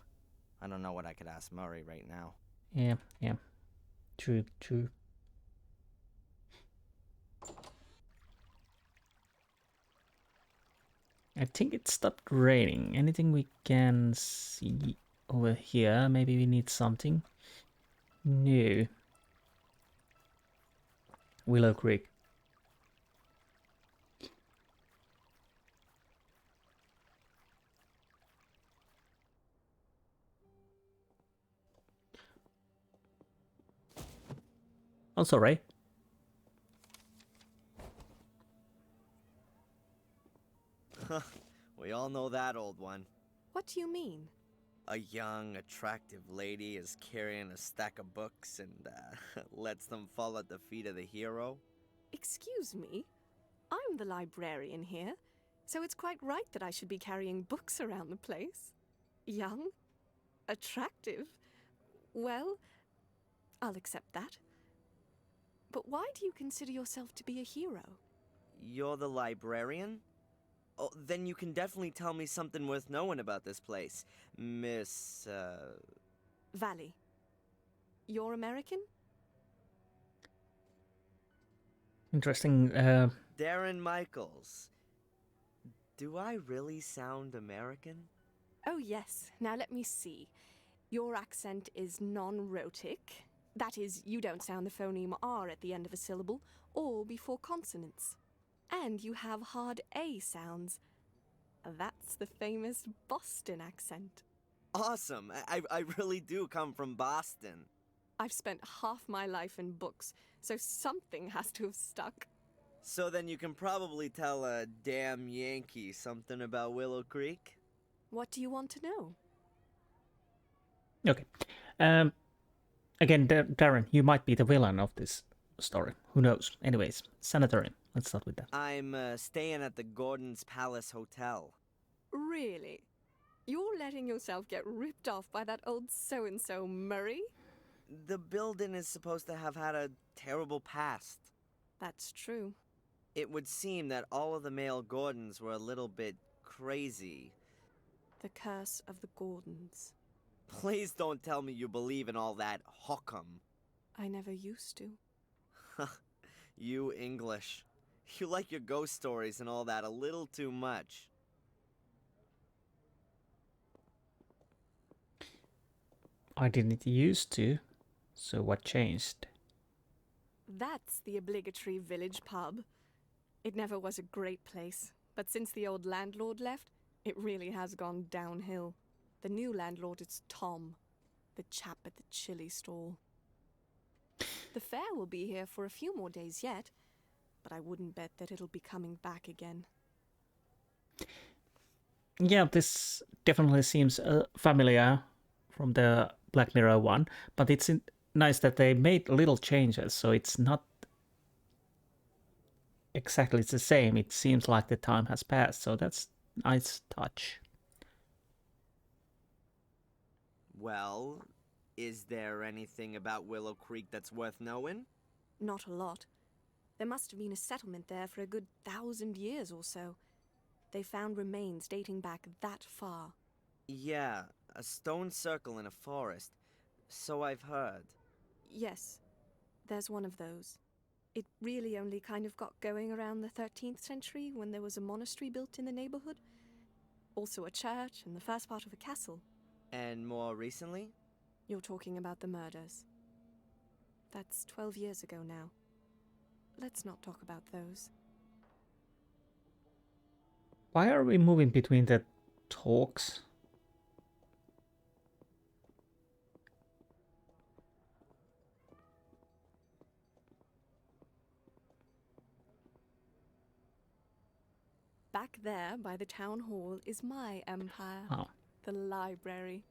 I don't know what I could ask Murray right now. Yeah. True. I think it stopped raining. Anything we can see over here? Maybe we need something. No. Willow Creek. Oh, sorry. We all know that old one. What do you mean? A young, attractive lady is carrying a stack of books and lets them fall at the feet of the hero. Excuse me? I'm the librarian here, so it's quite right that I should be carrying books around the place. Young? Attractive? Well, I'll accept that. But why do you consider yourself to be a hero? You're the librarian? Oh, then you can definitely tell me something worth knowing about this place, Miss, Valley. You're American? Interesting. Darren Michaels. Do I really sound American? Oh, yes. Now let me see. Your accent is non-rhotic. That is, you don't sound the phoneme R at the end of a syllable or before consonants. And you have hard A sounds. That's the famous Boston accent. Awesome! I really do come from Boston. I've spent half my life in books, so something has to have stuck. So then you can probably tell a damn Yankee something about Willow Creek? What do you want to know? Okay. Again, Darren, you might be the villain of this story. Who knows? Anyways, sanitarium. Let's start with that. I'm staying at the Gordon's Palace Hotel. Really? You're letting yourself get ripped off by that old so-and-so Murray? The building is supposed to have had a terrible past. That's true. It would seem that all of the male Gordons were a little bit crazy. The curse of the Gordons. Please don't tell me you believe in all that hokum. I never used to. You English. You like your ghost stories and all that a little too much. I didn't used to. So what changed? That's the obligatory village pub. It never was a great place, but since the old landlord left, it really has gone downhill. The new landlord is Tom, the chap at the chili stall. The fair will be here for a few more days yet, but I wouldn't bet that it'll be coming back again. Yeah, this definitely seems familiar from the Black Mirror one, but it's nice that they made little changes, so it's not exactly the same. It seems like the time has passed, so that's a nice touch. Well, is there anything about Willow Creek that's worth knowing? Not a lot. There must have been a settlement there for a good 1,000 years or so. They found remains dating back that far. Yeah, a stone circle in a forest. So I've heard. Yes, there's one of those. It really only kind of got going around the 13th century when there was a monastery built in the neighborhood. Also a church and the first part of a castle. And more recently? You're talking about the murders. That's 12 years ago now. Let's not talk about those. Why are we moving between the talks? Back there by the town hall is my empire, Oh. the library.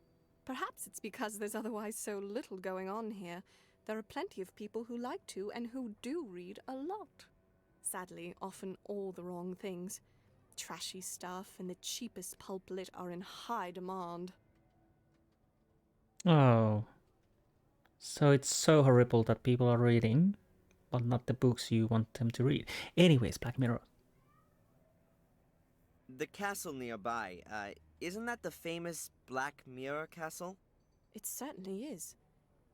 Perhaps it's because there's otherwise so little going on here. There are plenty of people who like to and who do read a lot. Sadly, often all the wrong things. Trashy stuff and the cheapest pulp lit are in high demand. Oh. So it's so horrible that people are reading, but not the books you want them to read. Anyways, Black Mirror. The castle nearby, isn't that the famous Black Mirror castle? It certainly is.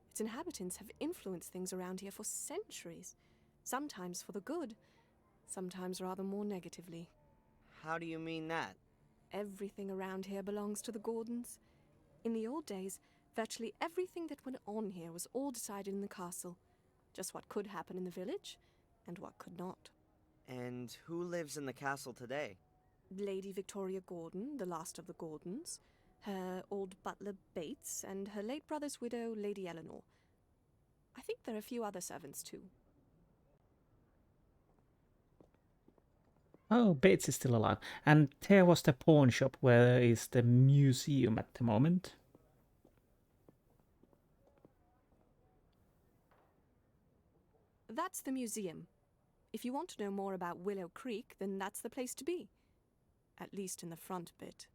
Its inhabitants have influenced things around here for centuries. Sometimes for the good, sometimes rather more negatively. How do you mean that? Everything around here belongs to the Gordons. In the old days, virtually everything that went on here was all decided in the castle. Just what could happen in the village, and what could not. And who lives in the castle today? Lady Victoria Gordon, the last of the Gordons, her old butler Bates, and her late brother's widow, Lady Eleanor. I think there are a few other servants too. Oh, Bates is still alive. And there was the pawn shop where is the museum at the moment. That's the museum. If you want to know more about Willow Creek, then that's the place to be. At least in the front bit.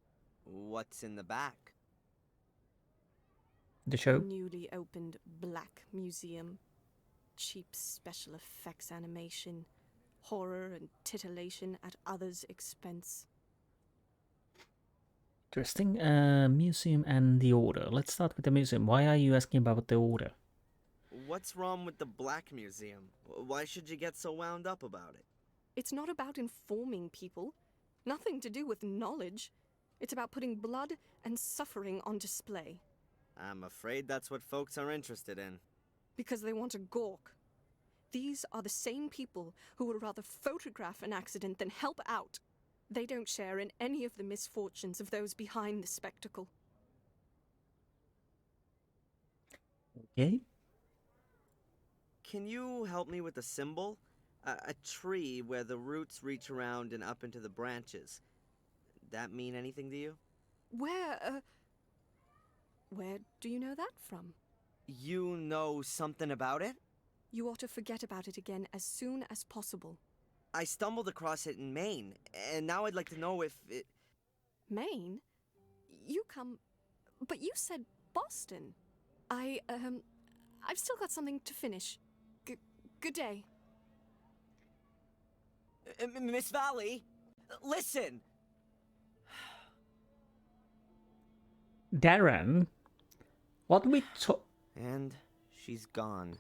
What's in the back? The show. Newly opened Black Museum. Cheap special effects animation. Horror and titillation at others' expense. Interesting. Museum and the Order. Let's start with the museum. Why are you asking about the Order? What's wrong with the Black Museum? Why should you get so wound up about it? It's not about informing people. Nothing to do with knowledge. It's about putting blood and suffering on display. I'm afraid that's what folks are interested in. Because they want a gawk. These are the same people who would rather photograph an accident than help out. They don't share in any of the misfortunes of those behind the spectacle. Okay. Can you help me with the symbol? A tree where the roots reach around and up into the branches. That mean anything to you? Where do you know that from? You know something about it? You ought to forget about it again as soon as possible. I stumbled across it in Maine, and now I'd like to know if it... Maine? You come... But you said Boston. I've still got something to finish. Good day. Miss Valley, listen! Darren, what we talk... And she's gone.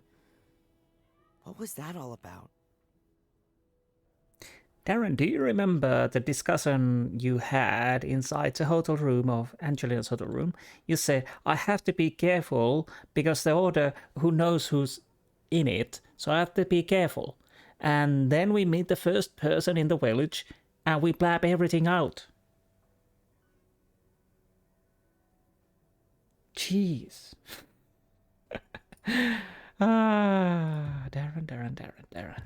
What was that all about? Darren, do you remember the discussion you had inside the hotel room of Angelina's hotel room? You said, I have to be careful because the Order who knows who's in it, so I have to be careful. And then we meet the first person in the village and we blab everything out. Jeez. Darren.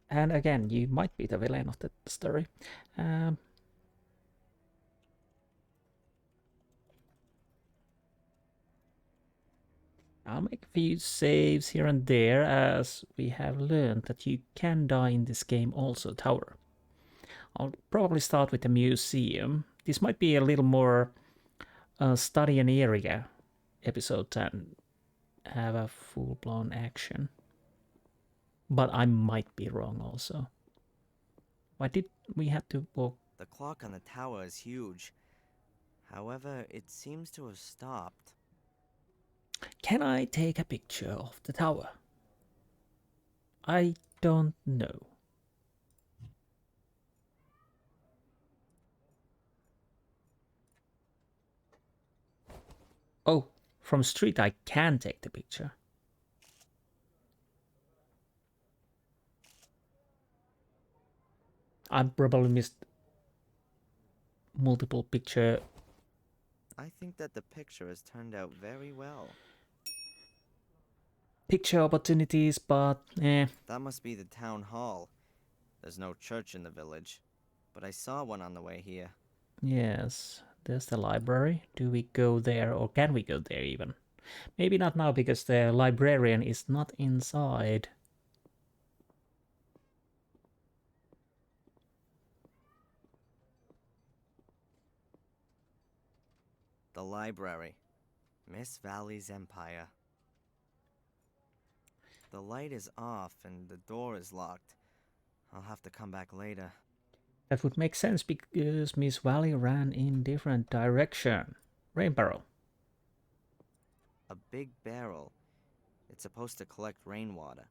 And again, you might be the villain of the story. I'll make a few saves here and there, as we have learned that you can die in this game also, Tower. I'll probably start with the museum. This might be a little more study an area episode than have a full-blown action. But I might be wrong also. Why did we have to walk? The clock on the tower is huge. However, it seems to have stopped. Can I take a picture of the tower? I don't know. Oh, from street I can take the picture. I probably missed multiple picture. I think that the picture has turned out very well. Picture opportunities, but That must be the town hall. There's no church in the village. but I saw one on the way here. Yes, there's the library. Do we go there, or can we go there even? Maybe not now because the librarian is not inside. The library. Miss Valley's Empire. The light is off and the door is locked. I'll have to come back later. That would make sense because Miss Valley ran in different direction. Rain barrel. A big barrel. It's supposed to collect rainwater.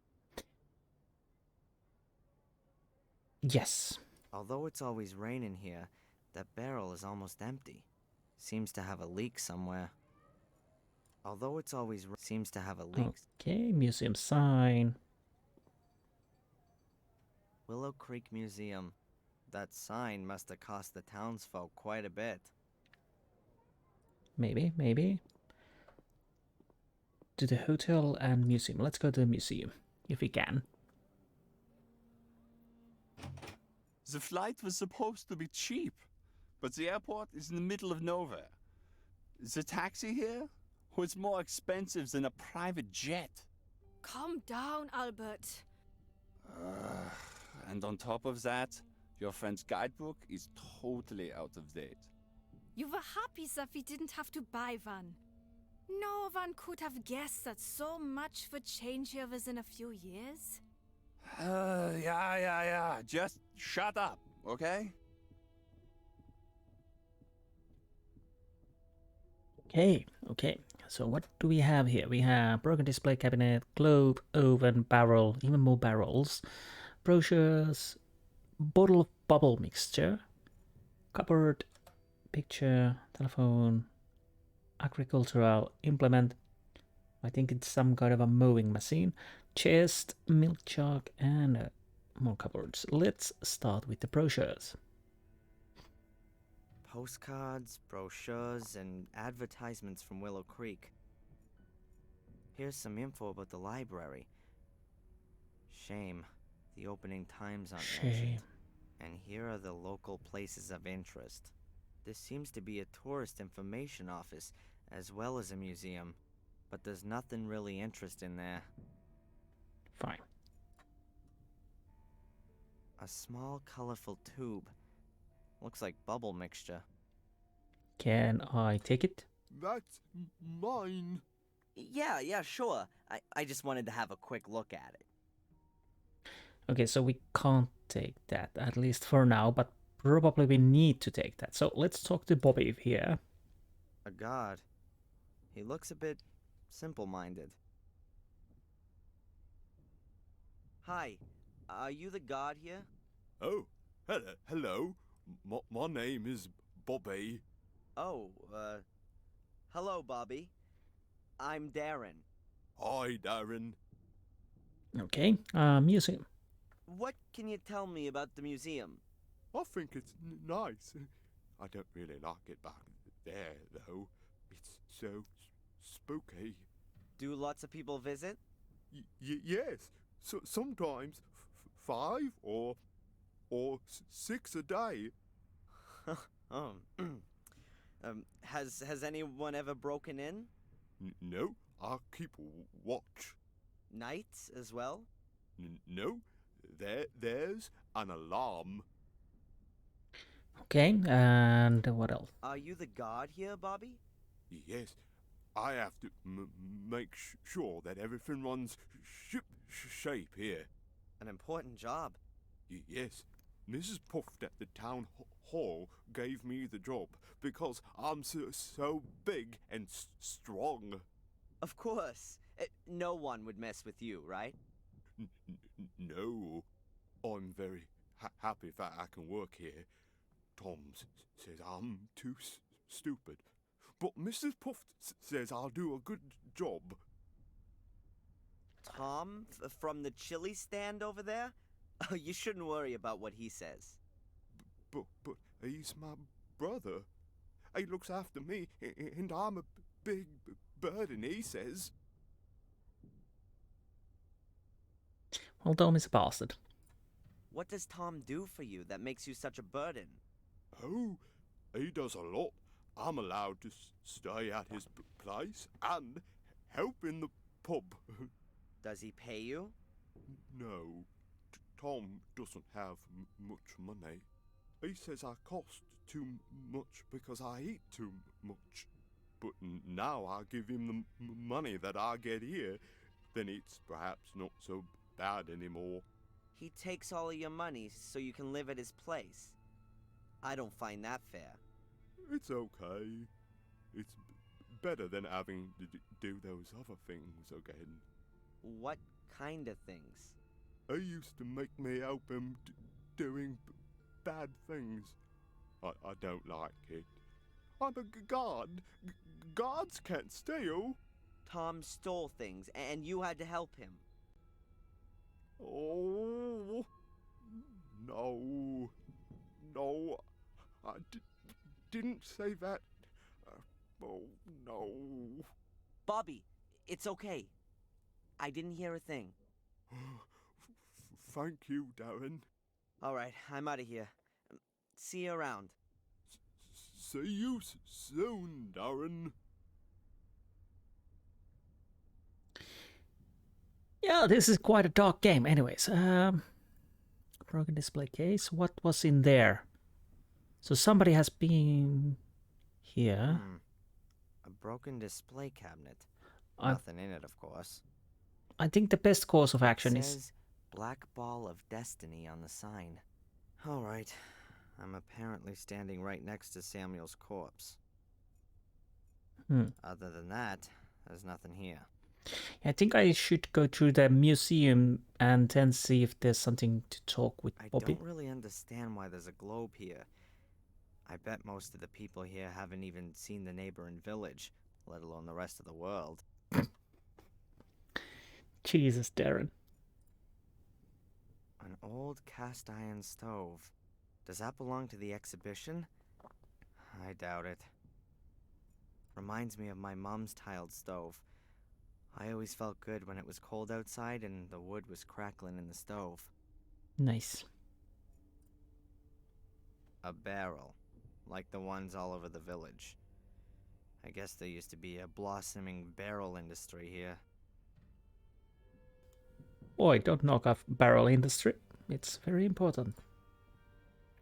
Yes. Although it's always raining here, that barrel is almost empty. Seems to have a leak somewhere. Although it's always seems to have a leak. Okay, museum sign. Willow Creek Museum. That sign must have cost the townsfolk quite a bit. Maybe. To the hotel and museum. Let's go to the museum, if we can. The flight was supposed to be cheap, but the airport is in the middle of nowhere. The taxi here was more expensive than a private jet. Calm down, Albert. And on top of that, your friend's guidebook is totally out of date. You were happy that we didn't have to buy one. No one could have guessed that so much would change here within a few years. Yeah. Just shut up, okay? Okay. So what do we have here? We have broken display cabinet, globe, oven, barrel, even more barrels, brochures, bottle of bubble mixture, cupboard, picture, telephone, agricultural implement. I think it's some kind of a mowing machine, chest, milk jug, and more cupboards. Let's start with the brochures. Postcards, brochures, and advertisements from Willow Creek. Here's some info about the library. Shame. The opening times aren't mentioned. And here are the local places of interest. This seems to be a tourist information office, as well as a museum. But there's nothing really interesting there. Fine. A small, colorful tube. Looks like bubble mixture. Can I take it? That's mine. Yeah, sure. I just wanted to have a quick look at it. Okay, so we can't take that, at least for now, but probably we need to take that. So let's talk to Bobby here. A god. He looks a bit simple-minded. Hi, are you the god here? Oh, hello. My name is Bobby. Oh, hello, Bobby. I'm Darren. Hi, Darren. Okay, museum. What can you tell me about the museum? I think it's nice. I don't really like it back there, though. It's so spooky. Do lots of people visit? Yes. So sometimes 5 or 6 a day. Oh. Has anyone ever broken in? No, I keep watch. Nights as well? No, there's an alarm. Okay, and what else? Are you the god here, Bobby? Yes, I have to make sure that everything runs shape here. An important job. Yes, Mrs. Puffed at the town hall gave me the job because I'm so big and strong. Of course. No one would mess with you, right? No, I'm very happy that I can work here. Tom says I'm too stupid, but Mrs. Puff says I'll do a good job. Tom from the chili stand over there? Oh, you shouldn't worry about what he says. But he's my brother. He looks after me, and I'm a big burden, he says. Well, Tom is a bastard. What does Tom do for you that makes you such a burden? Oh, he does a lot. I'm allowed to stay at his place and help in the pub. Does he pay you? No, Tom doesn't have much money. He says I cost too much because I eat too much. But now I give him the money that I get here, then it's perhaps not so bad anymore. He takes all of your money so you can live at his place. I don't find that fair. It's okay. It's better than having to do those other things again. What kind of things? He used to make me help him doing bad things. I don't like it. I'm a god. Gods can't steal. Tom stole things, and you had to help him. Oh, no. No, I didn't say that. Oh, no. Bobby, it's okay. I didn't hear a thing. Thank you, Darren. All right, I'm out of here. See you around. See you soon, Darren. Yeah, this is quite a dark game. Anyways, broken display case. What was in there? So somebody has been here. A broken display cabinet. I- Nothing in it, of course. I think the best course of action It is... says Black Ball of Destiny on the sign. All right. I'm apparently standing right next to Samuel's corpse. Other than that, there's nothing here. I think I should go through the museum and then see if there's something to talk with I Bobby. don't really understand why there's a globe here. I bet most of the people here haven't even seen the neighboring village, let alone the rest of the world. Jesus, Darren. An old cast iron stove. Does that belong to the exhibition? I doubt it. Reminds me of my mom's tiled stove. I always felt good when it was cold outside and the wood was crackling in the stove. Nice. A barrel, like the ones all over the village. I guess there used to be a blossoming barrel industry here. Boy, don't knock off barrel industry. It's very important.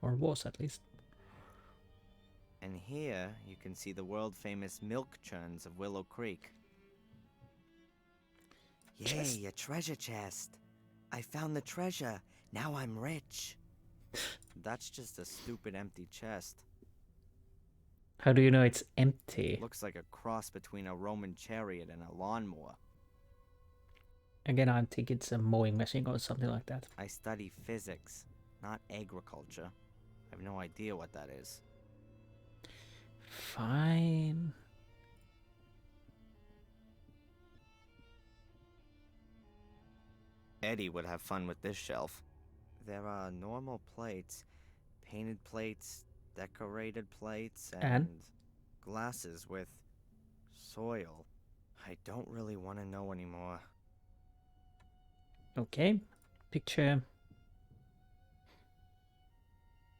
Or was, at least. And here you can see the world-famous milk churns of Willow Creek. Yay, a treasure chest! I found the treasure! Now I'm rich! That's just a stupid empty chest. How do you know it's empty? Looks like a cross between a Roman chariot and a lawnmower. Again, I think it's a mowing machine or something like that. I study physics, not agriculture. I have no idea what that is. Fine. Eddie would have fun with this shelf. There are normal plates, painted plates, decorated plates, and glasses with soil. I don't really want to know anymore. Okay. Picture.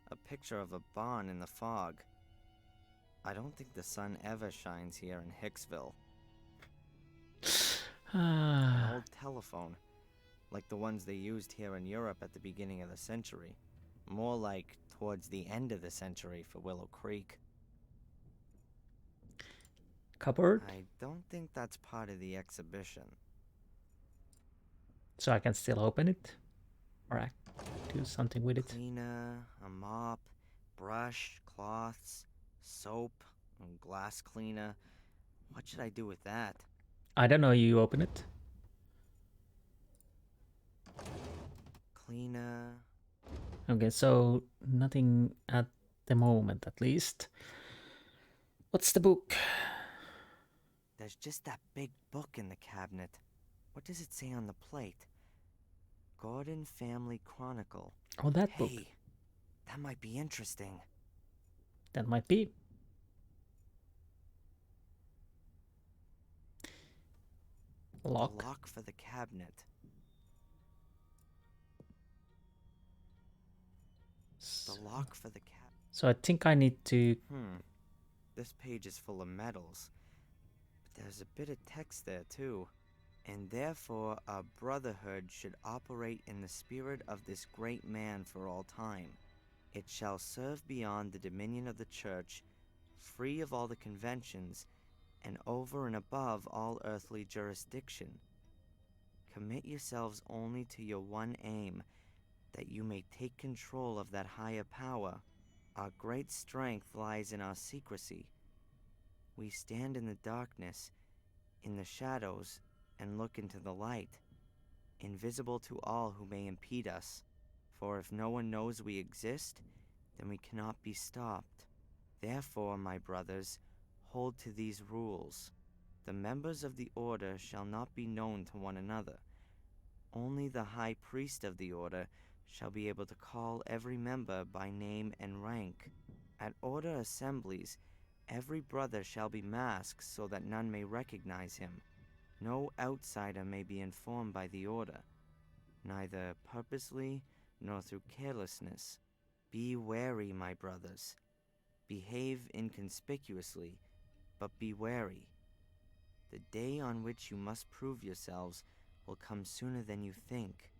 A picture of a barn in the fog. I don't think the sun ever shines here in Hicksville. An old telephone, like the ones they used here in Europe at the beginning of the century. More like towards the end of the century for Willow Creek. Cupboard. I don't think that's part of the exhibition. So I can still open it. Or I do something with it. Cleaner, a mop, brush, cloths, soap, and glass cleaner. What should I do with that? I don't know, you open it. Cleaner. Okay, so nothing at the moment, at least. What's the book? There's just that big book in the cabinet. What does it say on the plate? Gordon Family Chronicle. Oh, that book. Hey, that might be interesting. That might be. Lock. The lock for the cabinet. The lock for the cat. So I think I need to... This page is full of medals. But there's a bit of text there, too. And therefore, our brotherhood should operate in the spirit of this great man for all time. It shall serve beyond the dominion of the church, free of all the conventions, and over and above all earthly jurisdiction. Commit yourselves only to your one aim, that you may take control of that higher power. Our great strength lies in our secrecy. We stand in the darkness, in the shadows, and look into the light, invisible to all who may impede us. For if no one knows we exist, then we cannot be stopped. Therefore, my brothers, hold to these rules. The members of the order shall not be known to one another. Only the high priest of the order shall be able to call every member by name and rank. At order assemblies, every brother shall be masked so that none may recognize him. No outsider may be informed by the order, neither purposely nor through carelessness. Be wary, my brothers. Behave inconspicuously, but be wary. The day on which you must prove yourselves will come sooner than you think.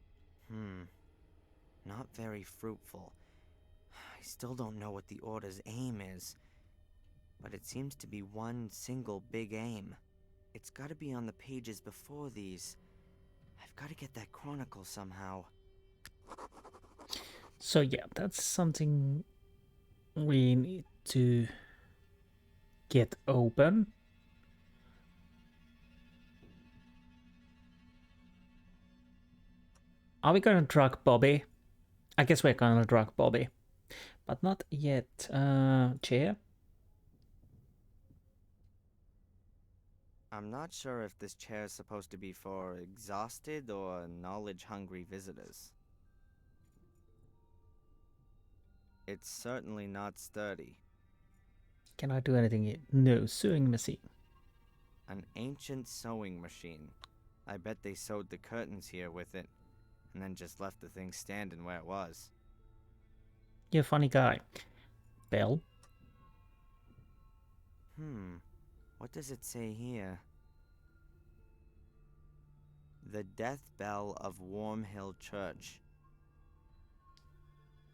Not very fruitful. I still don't know what the Order's aim is, but it seems to be one single big aim. It's gotta be on the pages before these. I've gotta get that chronicle somehow. So yeah, that's something we need to get open. Are we gonna drug Bobby? I guess we're gonna drug Bobby. But not yet. Chair? I'm not sure if this chair is supposed to be for exhausted or knowledge-hungry visitors. It's certainly not sturdy. Can I do anything here? No, sewing machine. An ancient sewing machine. I bet they sewed the curtains here with it, and then just left the thing standing where it was. You're a funny guy. Bell? What does it say here? The death bell of Warm Hill Church.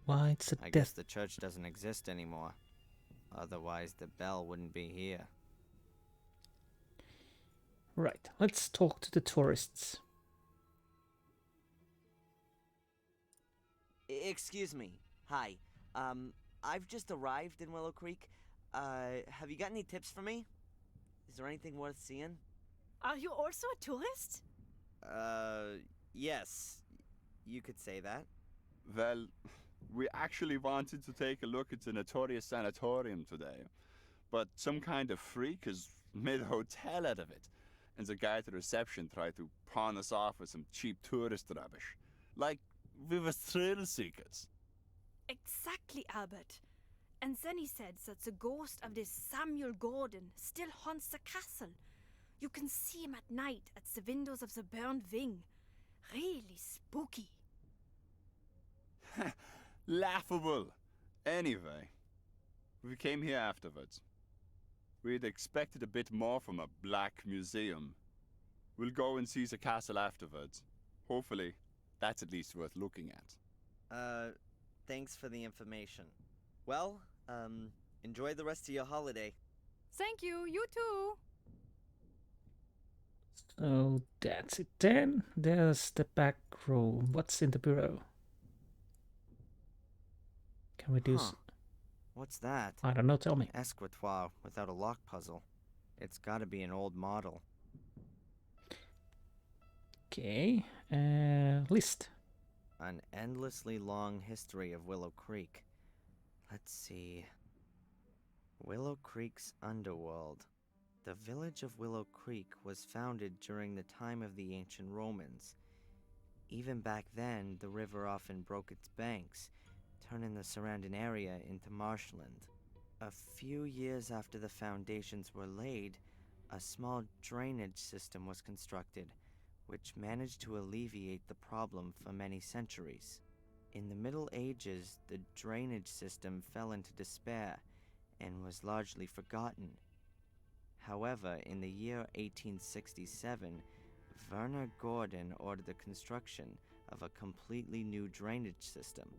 Why, it's a I death... guess the church doesn't exist anymore. Otherwise, the bell wouldn't be here. Right, let's talk to the tourists. Excuse me. Hi. I've just arrived in Willow Creek. Have you got any tips for me? Is there anything worth seeing? Are you also a tourist? Yes. You could say that. Well, we actually wanted to take a look at the notorious sanatorium today, but some kind of freak has made a hotel out of it, and the guy at the reception tried to pawn us off with some cheap tourist rubbish. Like we were thrill seekers. Exactly, Albert. And then he said that the ghost of this Samuel Gordon still haunts the castle. You can see him at night at the windows of the burned wing. Really spooky. Laughable. Anyway, we came here afterwards. We'd expected a bit more from a black museum. We'll go and see the castle afterwards. Hopefully, that's at least worth looking at. Thanks for the information. Well, enjoy the rest of your holiday. Thank you, you too. So that's it then. There's the back room. What's in the bureau? Can we do... What's that? I don't know, tell me. Escritoire without a lock puzzle. It's gotta be an old model. Okay, list. An endlessly long history of Willow Creek. Let's see. Willow Creek's Underworld. The village of Willow Creek was founded during the time of the ancient Romans. Even back then, the river often broke its banks, turning the surrounding area into marshland. A few years after the foundations were laid, a small drainage system was constructed, which managed to alleviate the problem for many centuries. In the Middle Ages, the drainage system fell into despair and was largely forgotten. However, in the year 1867, Werner Gordon ordered the construction of a completely new drainage system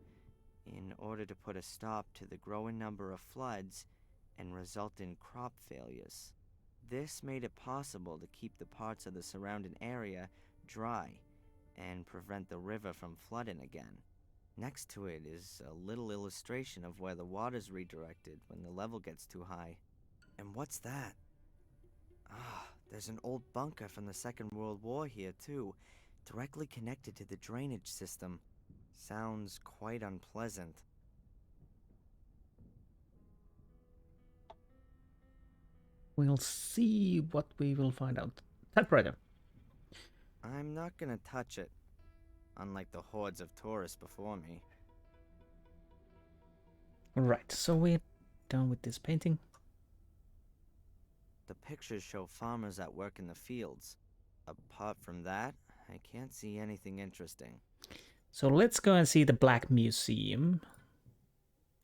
in order to put a stop to the growing number of floods and resultant crop failures. This made it possible to keep the parts of the surrounding area dry and prevent the river from flooding again. Next to it is a little illustration of where the water's redirected when the level gets too high. And what's that? There's an old bunker from the Second World War here too, directly connected to the drainage system. Sounds quite unpleasant. We'll see what we will find out. Typewriter. I'm not gonna touch it, unlike the hordes of tourists before me. Right, so we're done with this painting. The pictures show farmers at work in the fields. Apart from that, I can't see anything interesting. So let's go and see the Black Museum,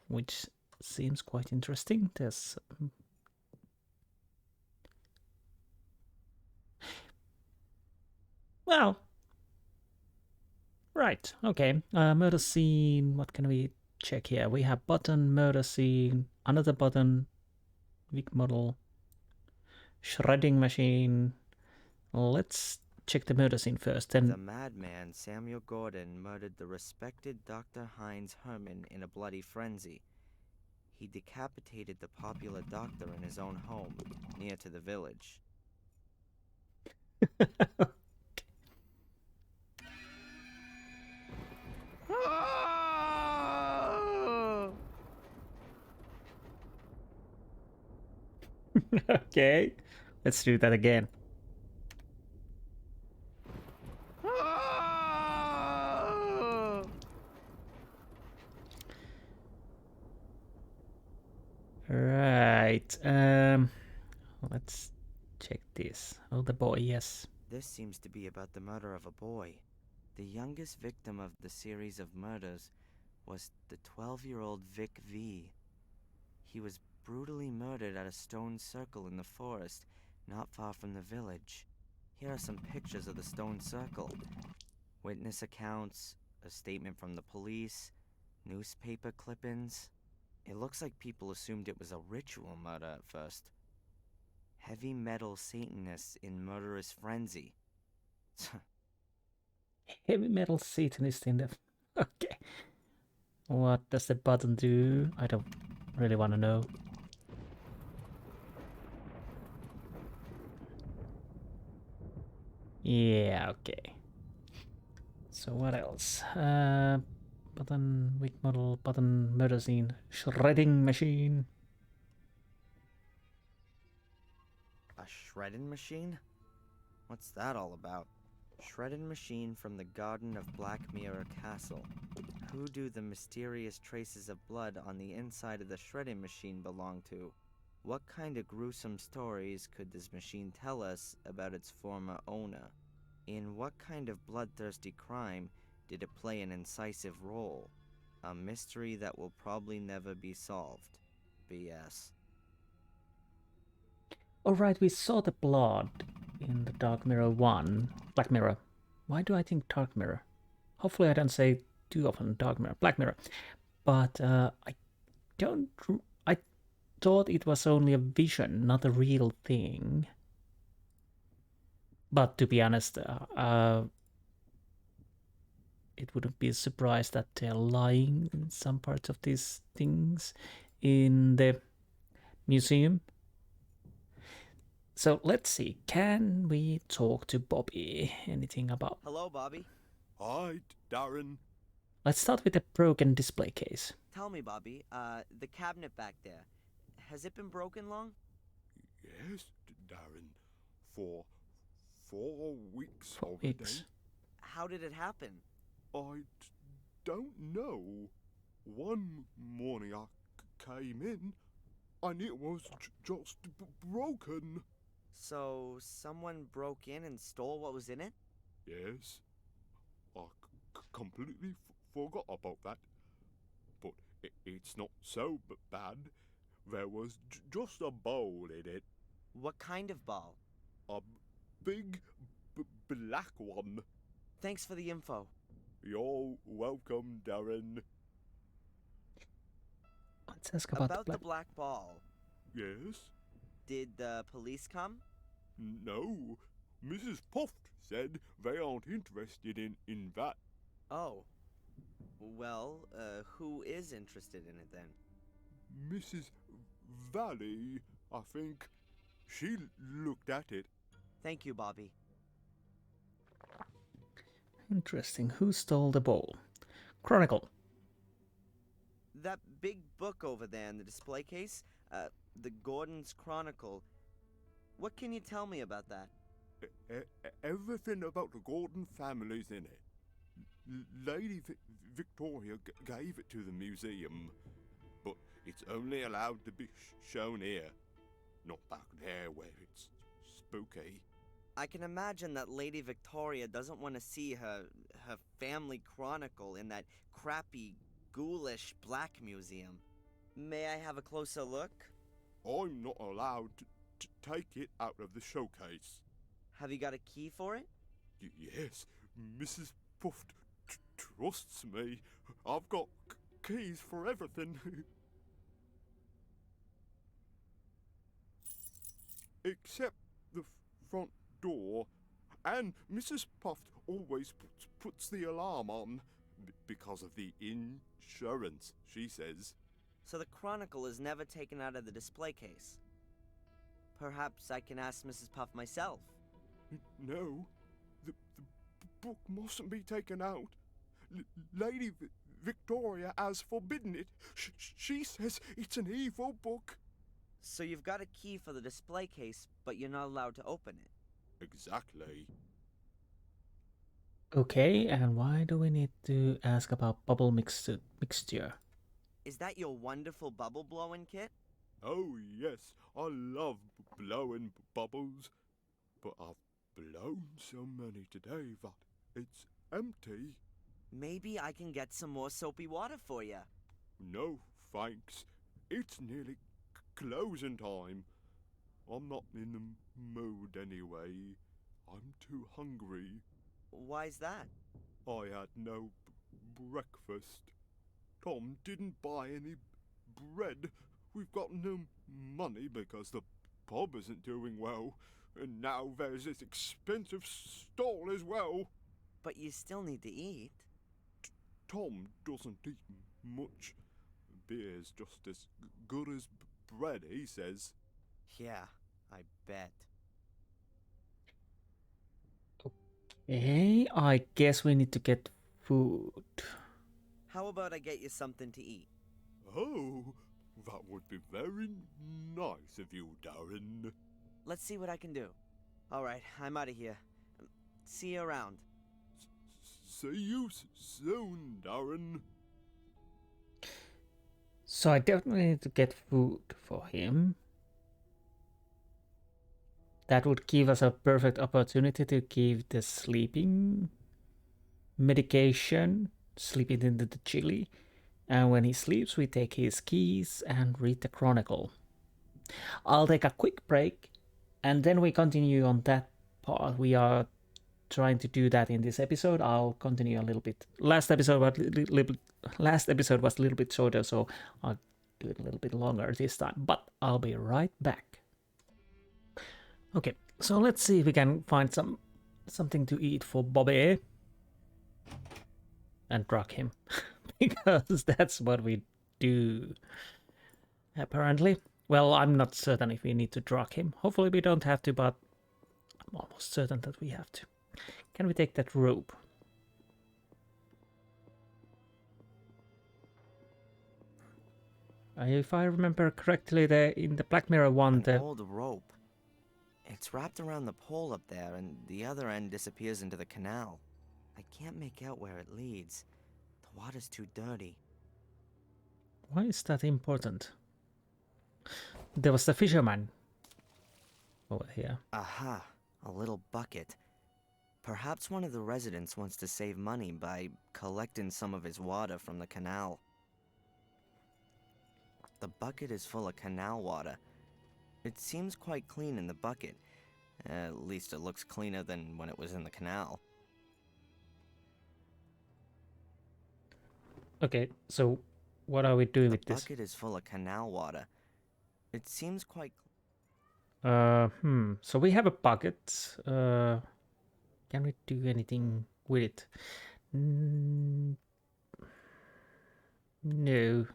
which seems quite interesting. There's well, right, okay. Murder scene. What can we check here? We have button, murder scene, another button, wig model, shredding machine. Let's check the murder scene first. Then The madman Samuel Gordon murdered the respected Dr. Heinz Herman in a bloody frenzy. He decapitated the popular doctor in his own home, near to the village. okay, let's do that again. Right. Let's check this. Oh, the boy, yes. This seems to be about the murder of a boy. The youngest victim of the series of murders was the 12-year-old Vic V. He was brutally murdered at a stone circle in the forest, not far from the village. Here are some pictures of the stone circle. Witness accounts, a statement from the police, newspaper clippings. It looks like people assumed it was a ritual murder at first. Heavy metal Satanists in murderous frenzy. Heavy metal Satanist in the... Okay. What does the button do? I don't really want to know. Yeah, okay. So what else? Button, wig model, button, murder scene, shredding machine. A shredding machine? What's that all about? Shredding machine from the garden of Black Mirror Castle. Who do the mysterious traces of blood on the inside of the shredding machine belong to? What kind of gruesome stories could this machine tell us about its former owner? In what kind of bloodthirsty crime did it play an incisive role? A mystery that will probably never be solved. BS. Alright, we saw the blood in the Dark Mirror 1. Black Mirror. Why do I think Dark Mirror? Hopefully I don't say too often Dark Mirror. Black Mirror. But I thought it was only a vision, not a real thing. But to be honest, it wouldn't be a surprise that they're lying in some parts of these things in the museum. So let's see, can we talk to Bobby? Anything about... Hello, Bobby. Hi, Darren. Let's start with the broken display case. Tell me, Bobby, the cabinet back there, has it been broken long? Yes, Darren. For 4 weeks 4 already. weeks. How did it happen? I don't know. One morning I came in and it was just broken. So, someone broke in and stole what was in it? Yes. I completely forgot about that. But it's not so bad. There was just a bowl in it. What kind of ball? A big black one. Thanks for the info. You're welcome, Darren. Let's ask about the black ball. Yes? Did the police come? No. Mrs. Puft said they aren't interested in that. Oh. Well, who is interested in it then? Mrs. Valley, I think. She looked at it. Thank you, Bobby. Interesting. Who stole the bowl? Chronicle. That big book over there in the display case, the Gordon's Chronicle. What can you tell me about that? Everything about the Gordon family's in it. Lady Victoria gave it to the museum, but it's only allowed to be shown here, not back there where it's spooky. I can imagine that Lady Victoria doesn't want to see her family chronicle in that crappy, ghoulish black museum. May I have a closer look? I'm not allowed to take it out of the showcase. Have you got a key for it? Yes, Mrs. Puft trusts me. I've got keys for everything. Except the front door. And Mrs. Puft always puts the alarm on because of the insurance, she says. So the Chronicle is never taken out of the display case. Perhaps I can ask Mrs. Puff myself. No, the book mustn't be taken out. Lady Victoria has forbidden it. She says it's an evil book. So you've got a key for the display case, but you're not allowed to open it. Exactly. Okay, and why do we need to ask about bubble mixture? Is that your wonderful bubble blowing kit? Oh yes, I love blowing bubbles. But I've blown so many today that it's empty. Maybe I can get some more soapy water for you. No, thanks. It's nearly closing time. I'm not in the mood anyway. I'm too hungry. Why's that? I had no breakfast. Tom didn't buy any bread. We've got no money because the pub isn't doing well. And now there's this expensive stall as well. But you still need to eat. Tom doesn't eat much. Beer's just as good as bread, he says. Yeah, I bet. Okay, I guess we need to get food. How about I get you something to eat? Oh, that would be very nice of you, Darren. Let's see what I can do. Alright, I'm out of here. See you around. See you soon, Darren. So I definitely need to get food for him. That would give us a perfect opportunity to give the sleeping medication, slip it into the chili, and when he sleeps we take his keys and read the Chronicle. I'll take a quick break and then we continue on that part. We are trying to do that in this episode. I'll continue a little bit. Last episode was a little bit shorter, so I'll do it a little bit longer this time, but I'll be right back. Okay, so let's see if we can find something to eat for Bobby and drug him, because that's what we do, apparently. Well, I'm not certain if we need to drug him. Hopefully we don't have to, but I'm almost certain that we have to. Can we take that rope? If I remember correctly, in the Black Mirror one, An old rope. It's wrapped around the pole up there, and the other end disappears into the canal. I can't make out where it leads. The water's too dirty. Why is that important? There was the fisherman over here. Aha, a little bucket. Perhaps one of the residents wants to save money by collecting some of his water from the canal. The bucket is full of canal water. It seems quite clean in the bucket. At least it looks cleaner than when it was in the canal. Okay, so what are we doing with The this? bucket is full of canal water. It seems quite... So we have a bucket. Can we do anything with it? No.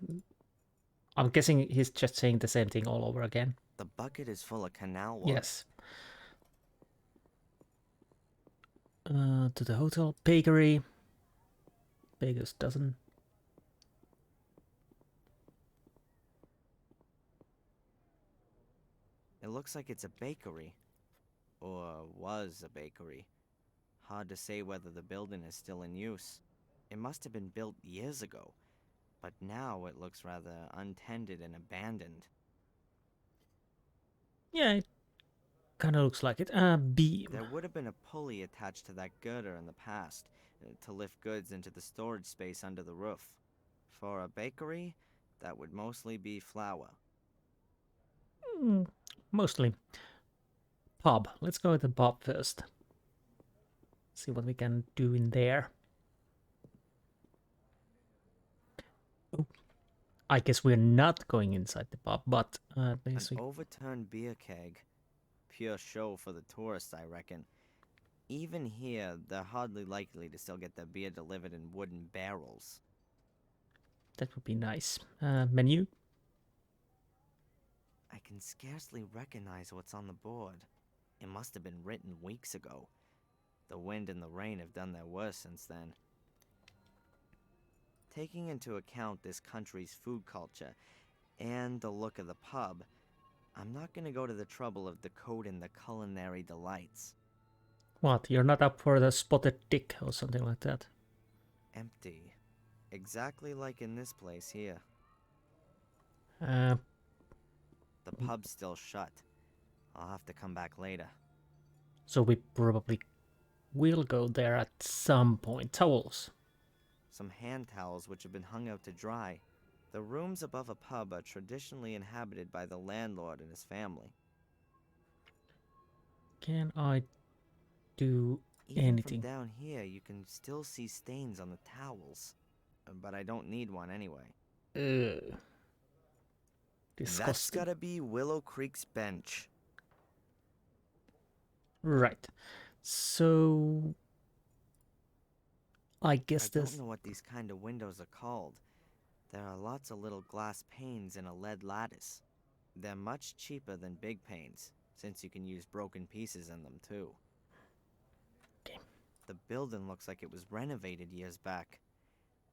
I'm guessing he's just saying the same thing all over again. The bucket is full of canal water. Yes. To the hotel, bakery. Baker's dozen. It looks like it's a bakery. Or was a bakery. Hard to say whether the building is still in use. It must have been built years ago, but now it looks rather untended and abandoned. Yeah, it kind of looks like it. Beam. There would have been a pulley attached to that girder in the past to lift goods into the storage space under the roof. For a bakery, that would mostly be flour. Mostly. Pub. Let's go with the pub first. See what we can do in there. Oh, I guess we're not going inside the pub, but at least An overturned beer keg. Pure show for the tourists, I reckon. Even here, they're hardly likely to still get their beer delivered in wooden barrels. that would be nice. Menu. I can scarcely recognize what's on the board. It must have been written weeks ago. The wind and the rain have done their worst since then. Taking into account this country's food culture and the look of the pub, I'm not gonna go to the trouble of decoding the culinary delights. What? You're not up for the spotted dick or something like that? Empty. Exactly like in this place here. Uh, The pub's still shut. I'll have to come back later. so we probably will go there at some point. Towels. Some hand towels which have been hung out to dry. The rooms above a pub are traditionally inhabited by the landlord and his family. Can I do Even anything? from down here, you can still see stains on the towels. But I don't need one anyway. Ugh. That's Disgusting. gotta be Willow Creek's bench. Right. So I guess I this. don't know what these kind of windows are called. There are lots of little glass panes and a lead lattice. They're much cheaper than big panes, since you can use broken pieces in them too. Okay. The building looks like it was renovated years back,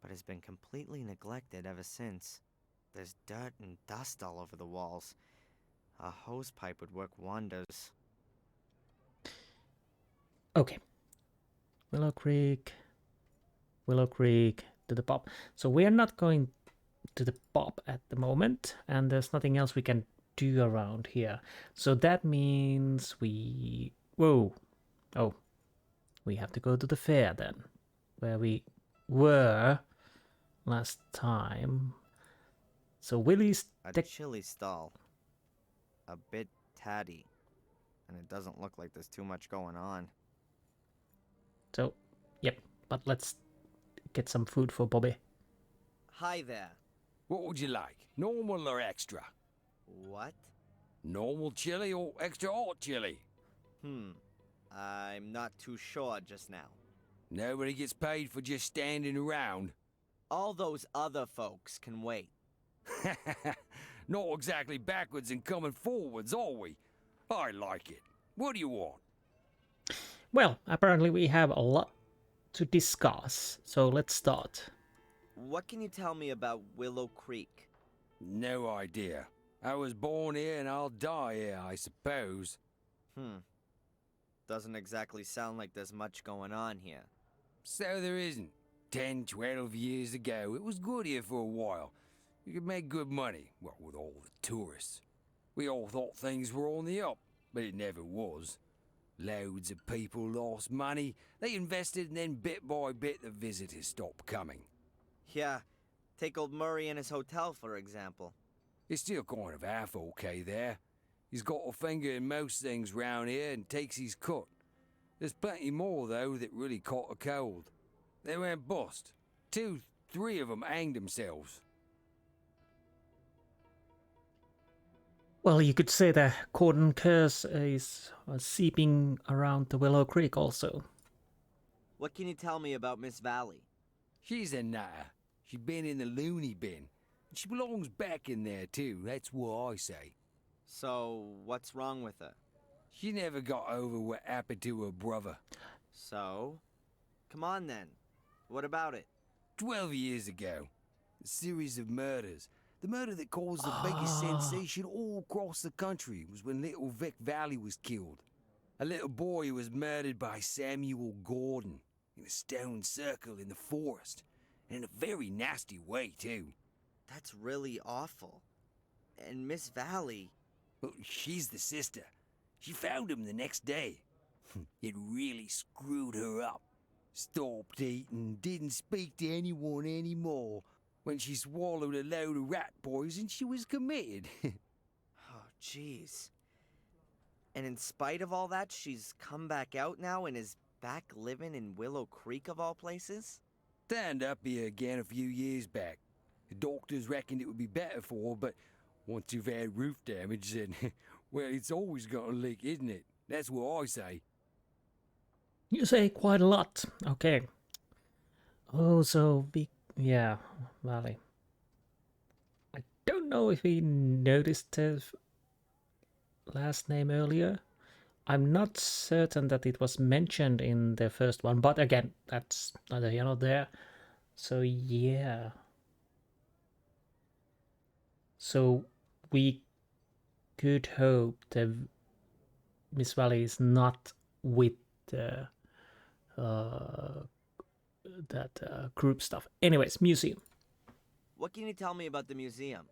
but has been completely neglected ever since. There's dirt and dust all over the walls. A hose pipe would work wonders. Okay. Willow Creek. Willow Creek to the pub. So we are not going to the pub at the moment, and there's nothing else we can do around here. So that means we... Whoa. Oh. We have to go to the fair then, where we were last time. So Willie's... A chili stall. A bit tatty. And it doesn't look like there's too much going on. So, yep. But let's get some food for Bobby. Hi there. What would you like? Normal or extra? What? Normal chili or extra hot chili? I'm not too sure just now. Nobody gets paid for just standing around. All those other folks can wait. Not exactly backwards and coming forwards, are we? I like it. What do you want? Well, apparently we have a lot to discuss, so let's start. What can you tell me about Willow Creek? No idea. I was born here and I'll die here, I suppose. Doesn't exactly sound like there's much going on here. So there isn't. 10, 12 years ago, it was good here for a while. You could make good money, what with all the tourists. We all thought things were on the up, but it never was. Loads of people lost money. They invested, and then bit by bit the visitors stopped coming. Yeah, take old Murray and his hotel, for example. It's still kind of half okay there. He's got a finger in most things round here and takes his cut. There's plenty more, though, that really caught a cold. They went bust. 2, 3 of them hanged themselves. Well, you could say the Gordon curse is seeping around the Willow Creek also. What can you tell me about Miss Valley? She's a nutter. She's been in the loony bin. She belongs back in there, too. That's what I say. So, what's wrong with her? She never got over what happened to her brother. So? Come on, then. What about it? 12 years ago. A series of murders. The murder that caused the biggest sensation all across the country was when little Vic Valley was killed. A little boy who was murdered by Samuel Gordon in a stone circle in the forest. And in a very nasty way, too. That's really awful. And Miss Valley... Well, she's the sister. She found him the next day. It really screwed her up. Stopped eating, didn't speak to anyone anymore. When she swallowed a load of rat poison, she was committed. Oh, jeez. And in spite of all that, she's come back out now and is back living in Willow Creek of all places? Turned up here again a few years back. The doctors reckoned it would be better for her, but once you've had roof damage, then, well, it's always gonna leak, isn't it? That's what I say. You say quite a lot. Okay. Oh, so yeah, Valley. I don't know if we noticed his last name earlier. I'm not certain that it was mentioned in the first one, but again, that's neither here nor there. So yeah. So we could hope that Miss Valley is not with the group stuff. Anyways, museum. What can you tell me about the museum?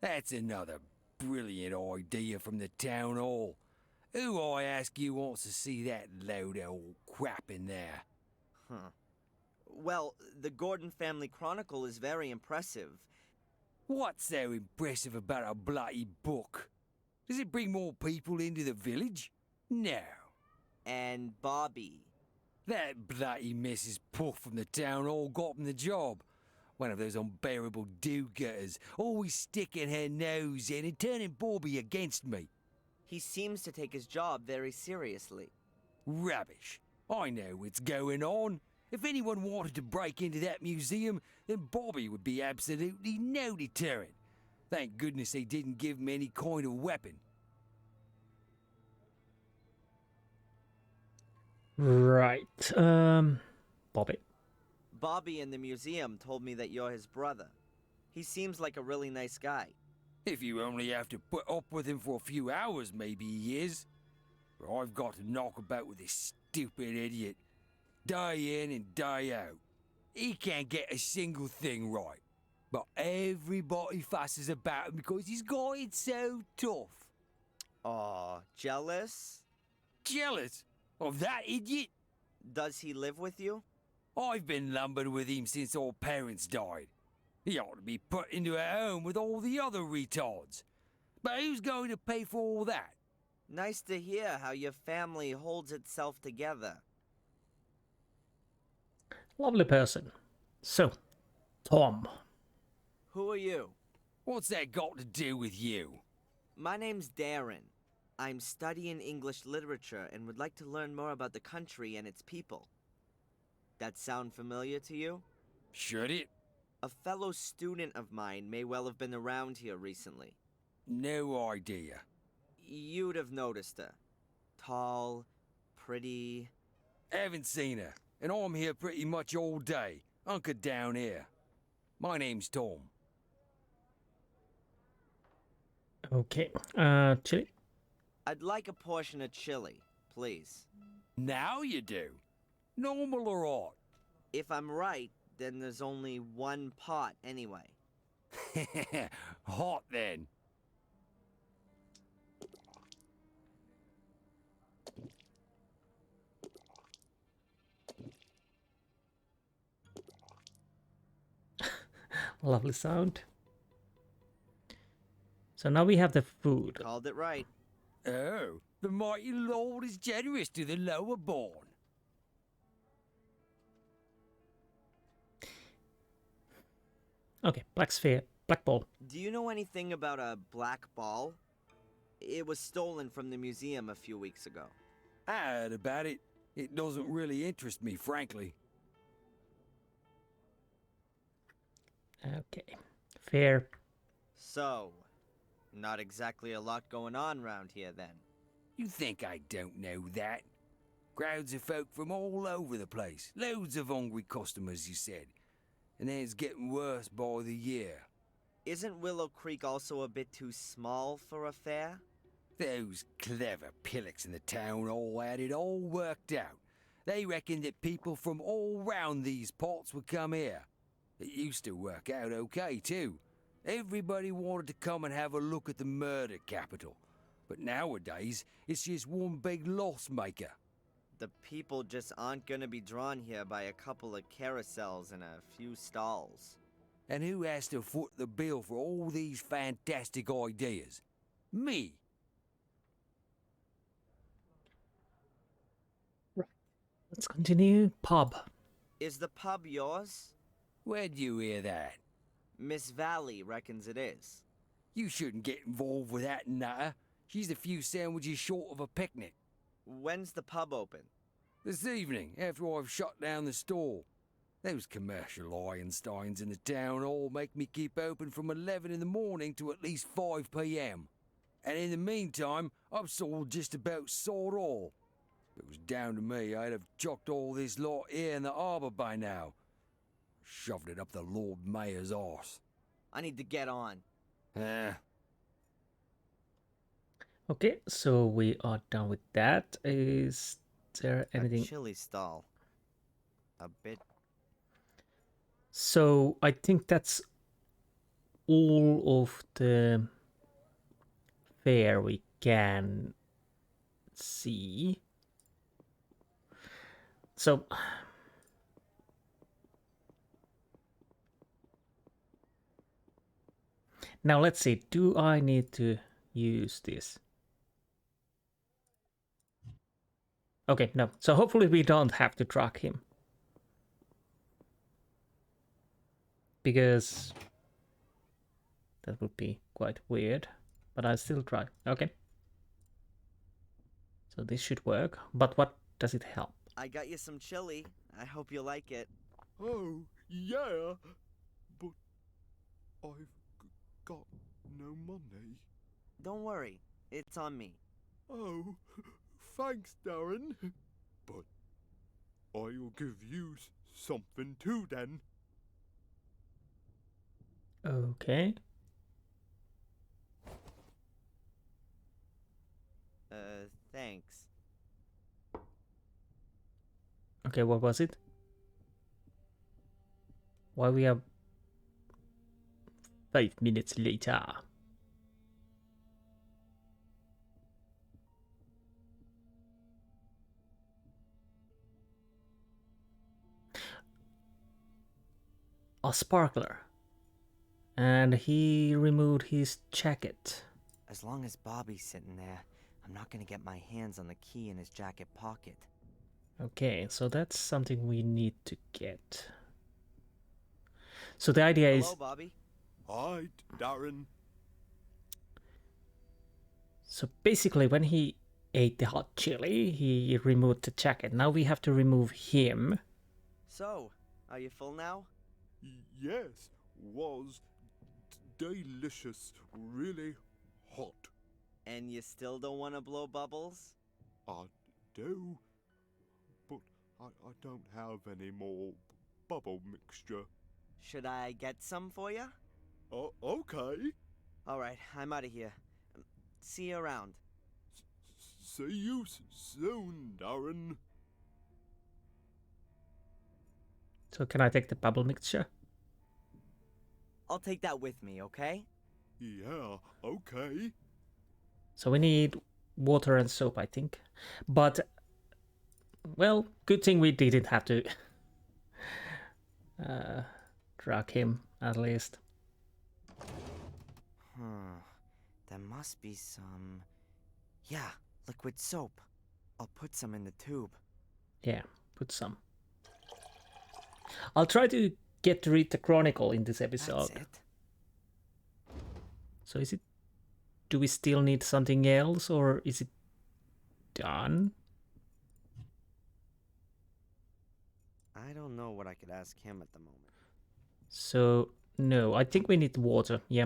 That's another brilliant idea from the town hall. Who, I ask you, wants to see that load of old crap in there? Huh. Well, the Gordon Family Chronicle is very impressive. What's so impressive about a bloody book? Does it bring more people into the village? No. And Bobby. That bloody Mrs. Puff from the town hall got him the job. One of those unbearable do-getters, always sticking her nose in and turning Bobby against me. He seems to take his job very seriously. Rubbish. I know what's going on. If anyone wanted to break into that museum, then Bobby would be absolutely no deterrent. Thank goodness they didn't give him any kind of weapon. Right. Bobby. Bobby in the museum told me that you're his brother. He seems like a really nice guy. If you only have to put up with him for a few hours, maybe he is. But I've got to knock about with this stupid idiot. Day in and day out. He can't get a single thing right. But everybody fusses about him because he's got it so tough. Aw, jealous? Jealous of that idiot? Does he live with you? I've been lumbered with him since our parents died. He ought to be put into a home with all the other retards. But who's going to pay for all that? Nice to hear how your family holds itself together. Lovely person. So, Tom. Who are you? What's that got to do with you? My name's Darren. I'm studying English literature and would like to learn more about the country and its people. That sound familiar to you? Should it? A fellow student of mine may well have been around here recently. No idea. You'd have noticed her. Tall, pretty... Haven't seen her, and I'm here pretty much all day, hunkered down here. My name's Tom. Okay. Chili? I'd like a portion of chili, please. Now you do. Normal or odd? If I'm right, then there's only one pot anyway. Hot then. Lovely sound. So now we have the food. Called it right. Oh, the mighty Lord is generous to the lower born. Okay, black sphere, black ball. Do you know anything about a black ball? It was stolen from the museum a few weeks ago. I heard about it. It doesn't really interest me, frankly. Okay, fair. So, not exactly a lot going on round here then. You think I don't know that? Crowds of folk from all over the place. Loads of hungry customers, you said. And then it's getting worse by the year. Isn't Willow Creek also a bit too small for a fair? Those clever pillocks in the town all had it all worked out. They reckoned that people from all round these parts would come here. It used to work out okay, too. Everybody wanted to come and have a look at the murder capital. But nowadays, it's just one big loss maker. The people just aren't gonna be drawn here by a couple of carousels and a few stalls. And who has to foot the bill for all these fantastic ideas? Me. Let's continue. Pub. Is the pub yours? Where'd you hear that? Miss Valley reckons it is. You shouldn't get involved with that nutter. She's a few sandwiches short of a picnic. When's the pub open? This evening, after I've shut down the store. Those commercial Einsteins in the town all make me keep open from 11 in the morning to at least 5 p.m. And in the meantime, I've sold just about sod all. If it was down to me, I'd have chucked all this lot here in the harbour by now. Shoved it up the Lord Mayor's arse. I need to get on. Okay, so we are done with that. Is there anything? A chili stall. A bit. So I think that's all of the fare we can see. So now let's see, do I need to use this? Okay, no. So hopefully we don't have to track him. Because that would be quite weird. But I'll still try. Okay. So this should work. But what does it help? I got you some chili. I hope you like it. Oh, yeah. But I've got no money. Don't worry. It's on me. Oh, thanks, Darren. But I'll give you something too, then. Okay. Thanks. Okay, what was it? Why we have 5 minutes later? A sparkler. And he removed his jacket. As long as Bobby's sitting there, I'm not gonna get my hands on the key in his jacket pocket. Okay, so that's something we need to get. So the idea is... Hello, Bobby. Hi, Darren. So basically when he ate the hot chili, he removed the jacket. Now we have to remove him. So, are you full now? Yes, was delicious, really hot. And you still don't want to blow bubbles? I do, but I don't have any more bubble mixture. Should I get some for you? Oh, okay. Alright, I'm out of here. See you around. See you soon, Darren. So can I take the bubble mixture? I'll take that with me, okay? Yeah, okay. So we need water and soap, I think. But, well, good thing we didn't have to drug him, at least. There must be some... Yeah, liquid soap. I'll put some in the tube. Yeah, put some. I'll try to get to read the Chronicle in this episode. That's it. So is it... Do we still need something else, or is it done? I don't know what I could ask him at the moment. So, no, I think we need water, yeah.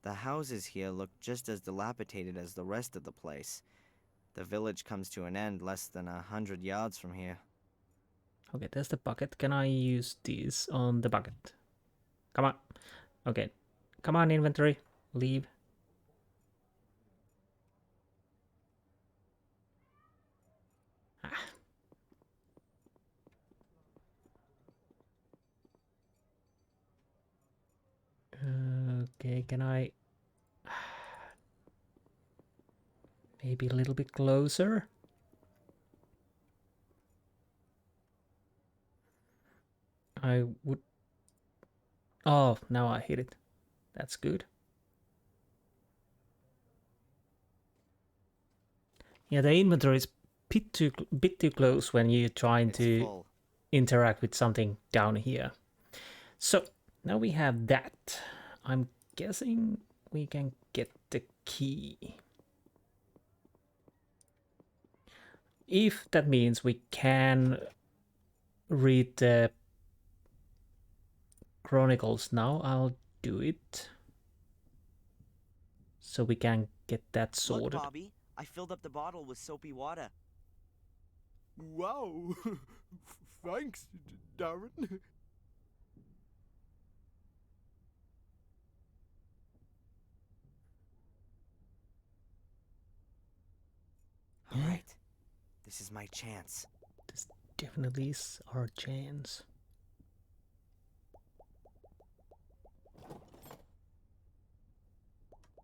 The houses here look just as dilapidated as the rest of the place. The village comes to an end less than 100 yards from here. Okay, there's the bucket. Can I use this on the bucket? Come on. Okay. Come on, inventory. Leave. Ah. Okay, can I... Maybe a little bit closer? I would... Oh, now I hit it. That's good. Yeah, the inventory is bit too close when you're trying to Full. interact with something down here. So, now we have that. I'm guessing we can get the key. If that means we can read the Chronicles now, I'll do it. So we can get that sorted. Look, Bobby, I filled up the bottle with soapy water. Wow. Thanks, Darren. All right. This is my chance. This definitely is our chance.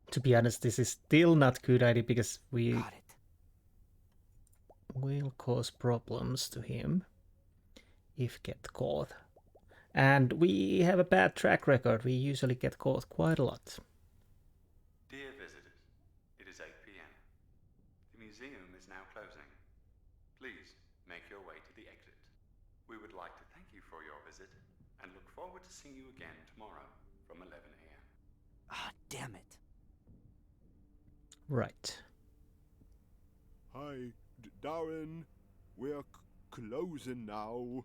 To be honest, this is still not a good idea because we Got it. will cause problems to him if get caught. And we have a bad track record. We usually get caught quite a lot. Dear visitors, it is 8 p.m. The museum is now closing. Please make your way to the exit. We would like to thank you for your visit and look forward to seeing you again tomorrow from 11 a.m. Ah, damn it. Right. Hi, Darren. We're closing now.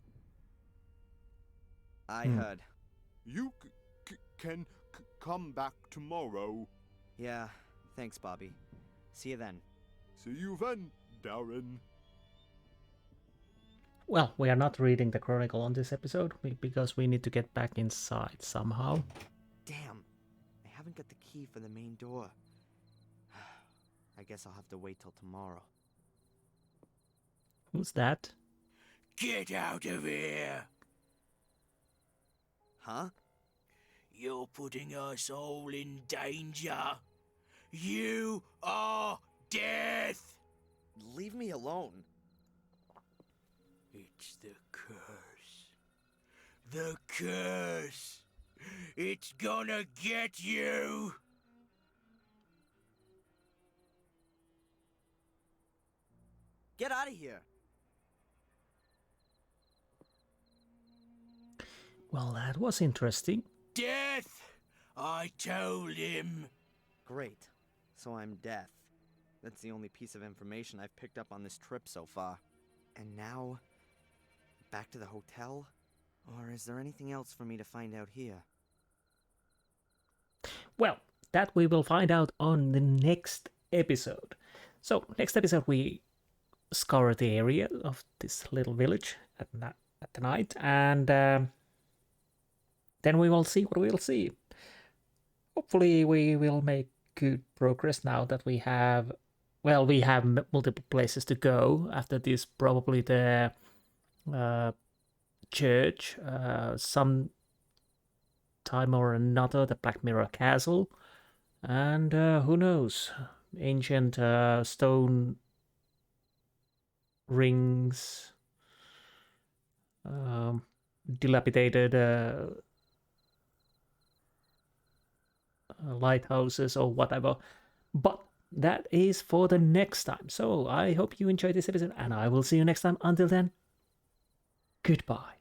I heard. You can come back tomorrow. Yeah, thanks, Bobby. See you then. See you then, Darren. Well, we are not reading the Chronicle on this episode because we need to get back inside somehow. Damn, I haven't got the key for the main door. I guess I'll have to wait till tomorrow. Who's that? Get out of here! Huh? You're putting us all in danger. You are death! Leave me alone. It's the curse. The curse! It's gonna get you! Get out of here. Well, that was interesting. Death! I told him. Great. So I'm Death. That's the only piece of information I've picked up on this trip so far. And now, back to the hotel? Or is there anything else for me to find out here? Well, that we will find out on the next episode. So, next episode we scour the area of this little village at the night, and then we will see what we'll see. Hopefully we will make good progress now that we have, well, we have multiple places to go after this, probably the church, some time or another, the Black Mirror Castle, and who knows, ancient stone rings, dilapidated lighthouses or whatever. But that is for the next time. So I hope you enjoyed this episode, and I will see you next time. Until then, goodbye.